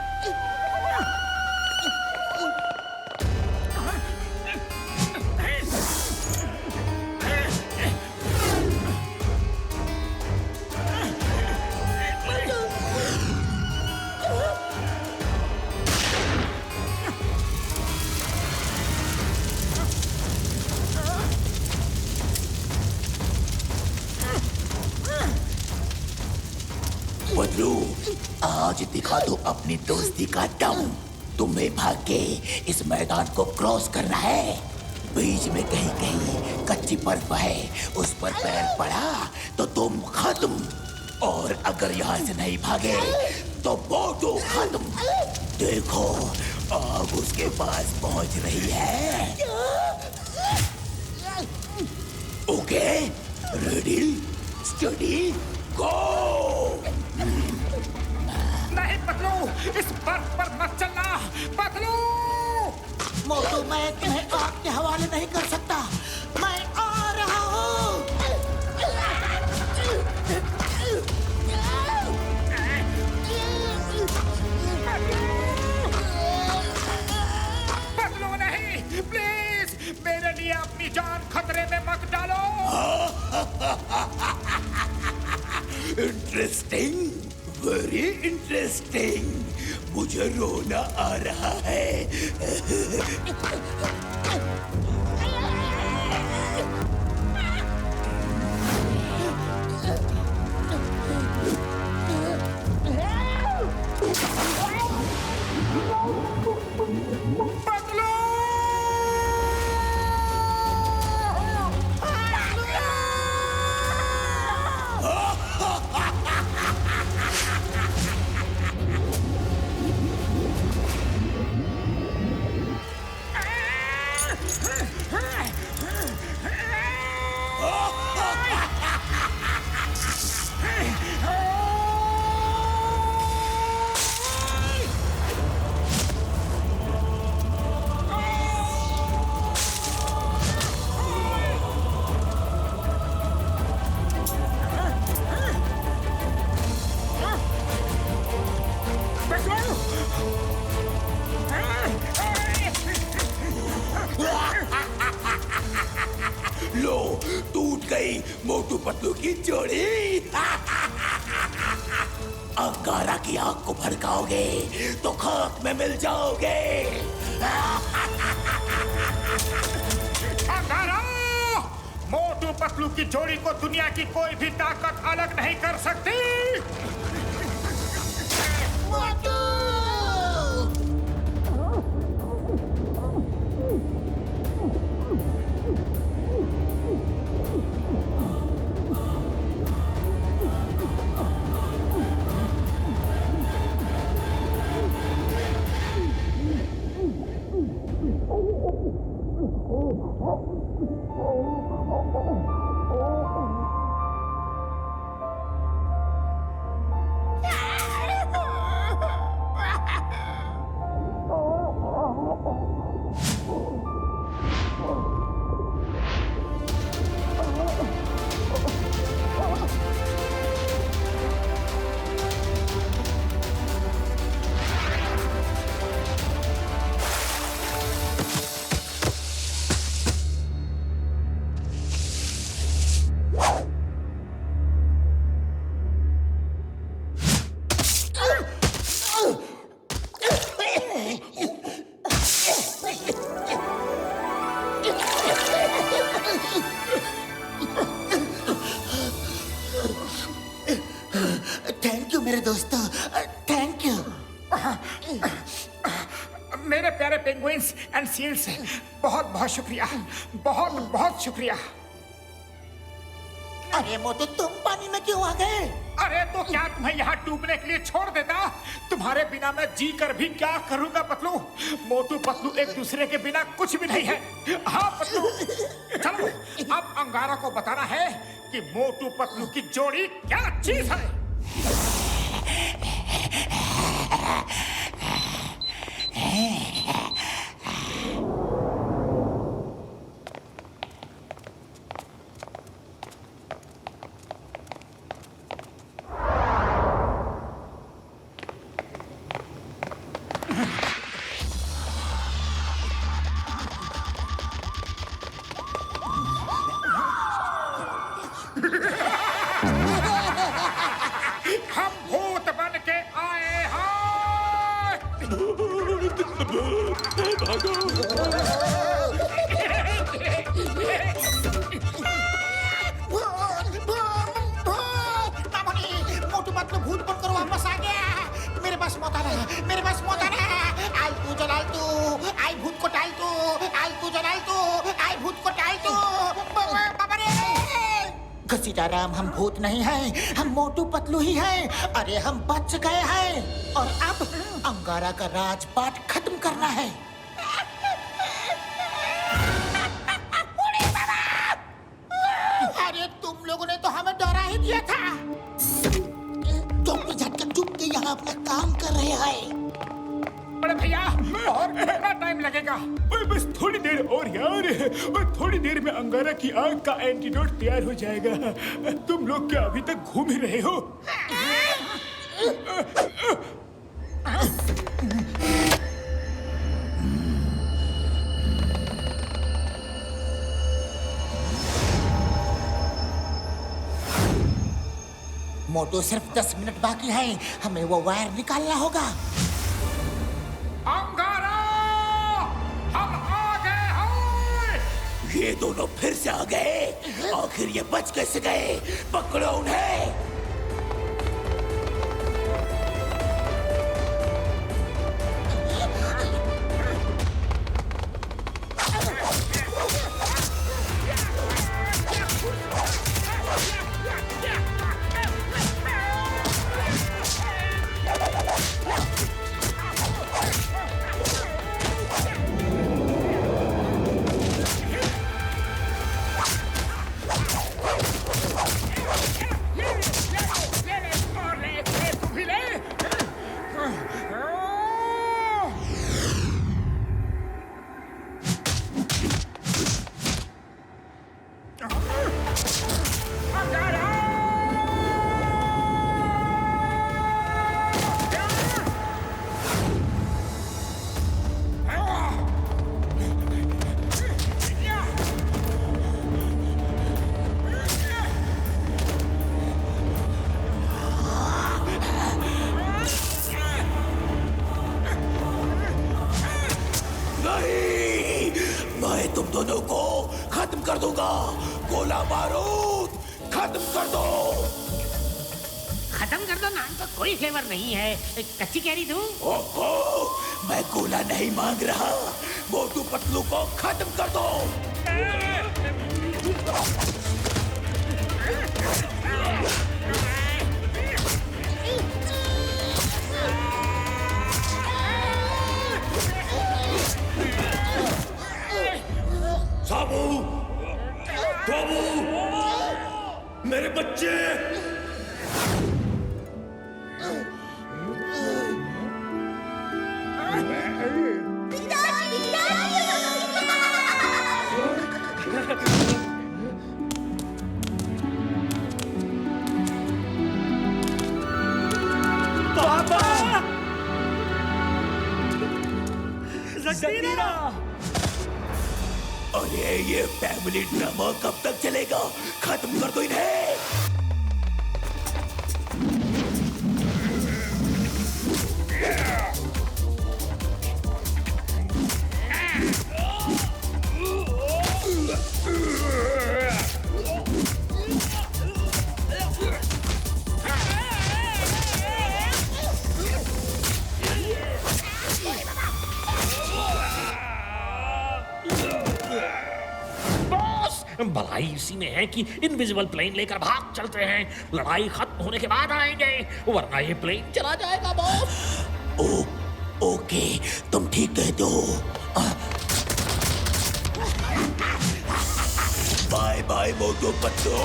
पतलू, आज दिखा दो अपनी दोस्ती का दम। तुम्हें भाग के इस मैदान को क्रॉस करना है। बीच में कहीं कहीं कच्ची बर्फ है, उस पर पैर पड़ा तो तुम खत्म। और अगर यहाँ से नहीं भागे तो मोटू खत्म। देखो आग उसके पास पहुंच रही है। ओके, रेडी स्टडी गो। नहीं पतलू, इस बर्फ पर मत चलना पतलू। मोटू, मैं तुम्हें आग के हवाले नहीं कर सकता, मैं आ रहा हूँ। पतलू नहीं, प्लीज मेरे लिए अपनी जान खतरे में मत डालो। Interesting, very interesting. मुझे रोना आ रहा है। लो, टूट गई मोटू पतलू की जोड़ी। अंगारा की आग को भड़काओगे तो खाक में मिल जाओगे। अंगारा! मोटू पतलू की जोड़ी को दुनिया की कोई भी ताकत अलग नहीं कर सकती। मोटू! थैंक यू मेरे दोस्तों, थैंक यू। मेरे प्यारे पेंगुइन्स एंड सील्स, बहुत बहुत शुक्रिया, बहुत बहुत शुक्रिया। अरे मोटू, तुम पानी में क्यों आ गए? अरे तो क्या तुम्हें यहाँ डूबने के लिए छोड़ देता? तुम्हारे बिना मैं जी कर भी क्या करूँगा पतलू? मोटू पतलू एक दूसरे के बिना कुछ भी नहीं है। हाँ पतलू, चलो अब अंगारा को बताना है कि मोटू पतलू की जोड़ी क्या चीज है। हम भूत बन के आए हैं। मोटू पतलू भूत बनकर वापस आ गया। मेरे पास मौत आ रहा है, मेरे पास मौत आ रहा है। आई तू जलाल तू, आई भूत को टाल तू, आई तू जलाल तू, आई भूत को टाल तू। बाबा रे! घसीटा राम, हम भूत नहीं हैं, हम मोटू पतलू ही हैं। अरे हम बच गए हैं और अब अंगारा का राजपाट खत्म करना है। अरे तुम लोगों ने तो हमें डरा ही दिया था। चौक झटका चुप के यहाँ अपना काम कर रहे हैं। बड़े भैया, और कितना टाइम लगेगा? ओए बस थोड़ी देर और यार, और थोड़ी देर में अंगारा की आग का एंटीडोट तैयार हो जाएगा। तुम लोग क्या अभी तक घूम ही रहे हो? मोटू सिर्फ 10 मिनट बाकी है, हमें वो वायर निकालना होगा। अंगारा, हम आ गए हैं। ये दोनों फिर से आ गए। आखिर ये बच कैसे गए? पकड़ो उन्हें। मैं तुम दोनों को खत्म कर दूंगा। गोला बारूद खत्म कर दो। खत्म कर दो नाम का कोई फ्लेवर नहीं है। कच्ची कैरी दूं? ओहो, मैं गोला नहीं मांग रहा। मोटू पतलू को खत्म कर दो। साबू, बाबू, मेरे बच्चे। पापा! ज़कीरा! अरे ये फैमिली ड्रामा कब तक चलेगा? खत्म कर दो इन्हें। भलाई इसी में है कि इनविजिबल प्लेन लेकर भाग चलते हैं। लड़ाई खत्म होने के बाद आएंगे, वरना ये प्लेन चला जाएगा बॉस। ओके, तुम ठीक कहते हो। Bye bye Motu Patlu.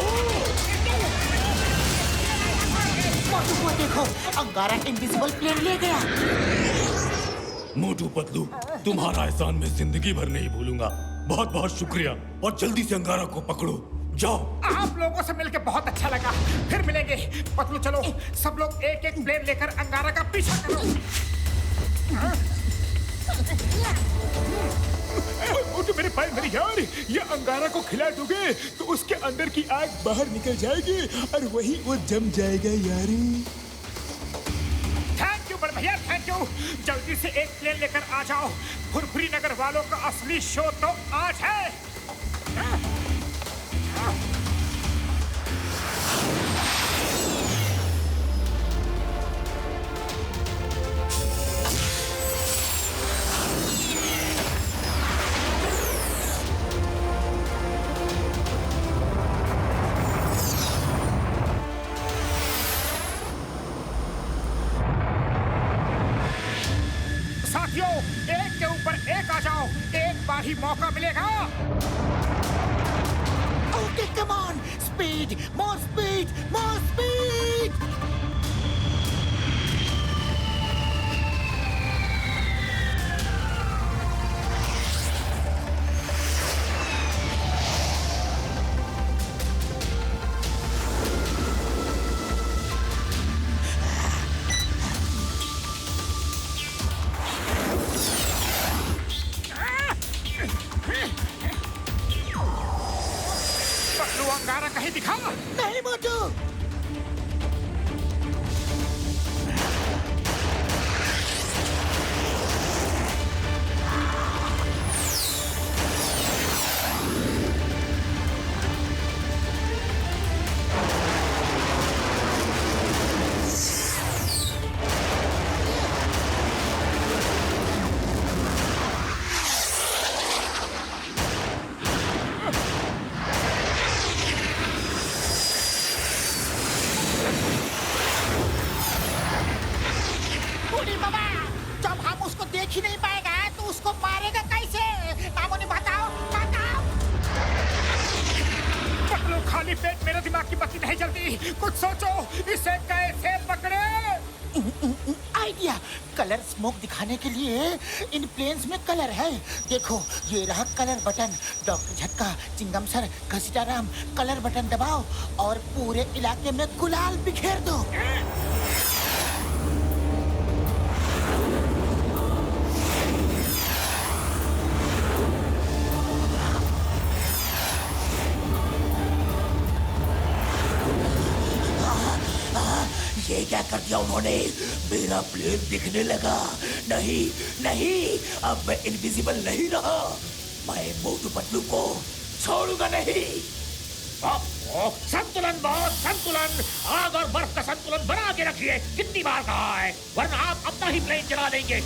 मोटू को देखो, अंगारा इनविजिबल प्लेन ले गया। मोटू पतलू, तुम्हारा एहसान मैं जिंदगी भर नहीं भूलूंगा। बहुत बहुत शुक्रिया, और जल्दी से अंगारा को पकड़ो। जाओ। आप लोगों से मिलकर बहुत अच्छा लगा। फिर मिलेंगे। पतलू चलो, सब लोग एक एक प्लेन लेकर अंगारा का पीछा करो। मोटू मेरे भाई मेरे यार, ये अंगारा को खिला दोगे तो उसके अंदर की आग बाहर निकल जाएगी और वही वो जम जाएगा यार। थैंक यू बड़े भैया, थैंक यू। जल्दी से एक प्लेन लेकर आ जाओ। फुरफुरी नगर वालों का असली शो तो आज है। साथियों, एक के ऊपर एक आ जाओ, एक बार ही मौका मिलेगा। Okay, come on, speed, more speed, more speed. Patlu, अंगारा कहीं दिखा। नहीं मोटू। खाली पेट मेरे दिमाग की बत्ती नहीं जलती। कुछ सोचो, इसे कैसे पकड़े? आइडिया, कलर स्मोक दिखाने के लिए इन प्लेन्स में कलर है। देखो ये रहा colour button. Doctor Jhatka, Chingum sir, Ghasitaram, colour button दबाओ और पूरे इलाके में गुलाल बिखेर दो। ये क्या कर दिया उन्होंने? मेरा प्लेन दिखने लगा। नहीं नहीं, अब मैं इनविजिबल नहीं रहा। मैं मोटू पतलू को छोड़ूंगा नहीं। संतुलन बॉस, संतुलन। आग और बर्फ का संतुलन बना के रखिए। कितनी बार कहा है, वरना आप अपना ही प्लेन चला देंगे।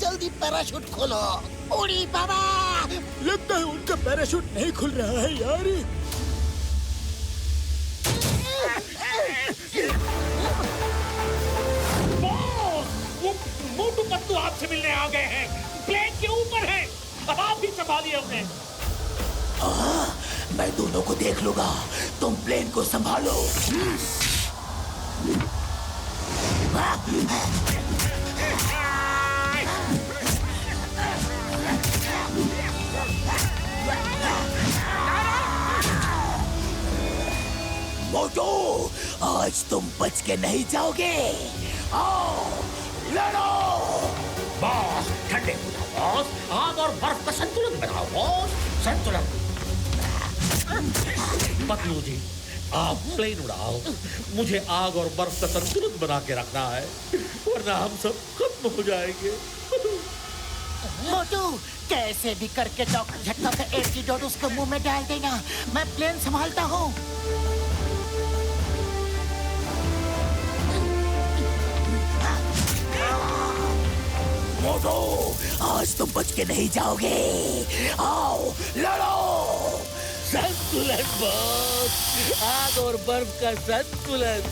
जल्दी पैराशूट खोलो। उड़ी बाबा। लगता है उनका पैराशूट नहीं खुल रहा है यार। मोटू पतलू आपसे मिलने आ गए हैं। प्लेन के ऊपर हैं। अब आप भी संभालिए उन्हें। मैं दोनों को देख लूंगा, तुम प्लेन को संभालो। मोटू, आज तुम बच के नहीं जाओगे। आओ लड़ो। बॉस ठंडे हो जाओ बॉस। आग और बर्फ का संतुलन बनाओ बॉस। संतुलन। पतलू जी, आप प्लेन उड़ाओ। मुझे आग और बर्फ का संतुलन बना के रखना है, वरना हम सब खत्म हो जाएंगे। मोटू, कैसे भी करके डॉक्टर झटका का एंटीडोट उसके मुंह में डाल देना। मैं प्लेन संभालता हूँ। मोटू, आज तुम बच के नहीं जाओगे। आओ लड़ो। संतुलन बॉस, आग और बर्फ का संतुलन।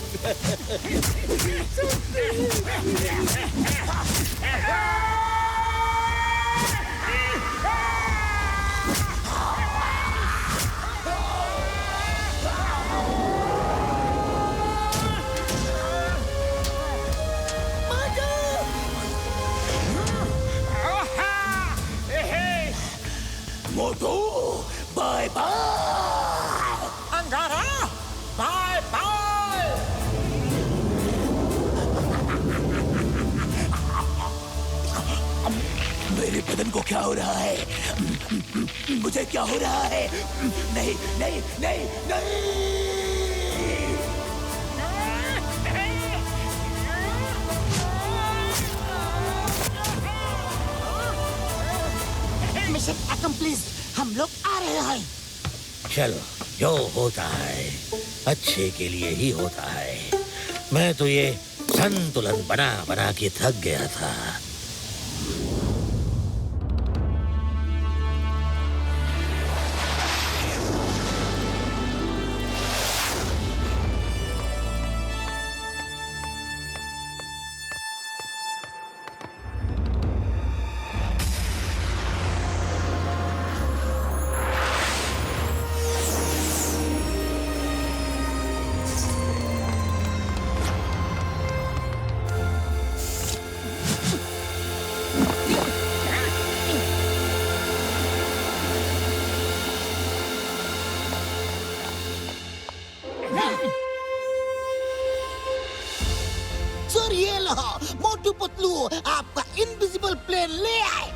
मोटू, बाय बाय। अंगारा, बाय बाय। मेरे बदन को क्या हो रहा है? मुझे क्या हो रहा है? नहीं नहीं नहीं नहीं। मिशन अकम्प्लीट। हम लोग आ रहे हैं। चलो, जो होता है अच्छे के लिए ही होता है। मैं तो ये संतुलन बना बना के थक गया था। सर ये लो, मोटू पतलू आपका इनविजिबल प्लेन ले आए।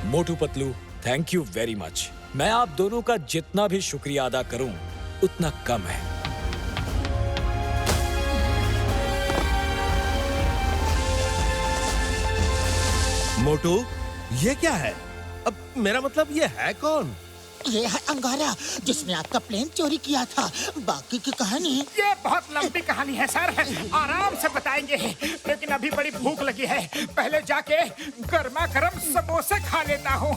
Motu Patlu, thank you very much. मैं आप दोनों का जितना भी शुक्रिया अदा करूं उतना कम है। मोटू, ये क्या है? अब मेरा मतलब ये है कौन? ये है अंगारा जिसने आपका प्लेन चोरी किया था। बाकी की कहानी ये बहुत लंबी कहानी है सर, आराम से बताएंगे, लेकिन अभी बड़ी भूख लगी है, पहले जाके गर्मा गर्म समोसे खा लेता हूँ।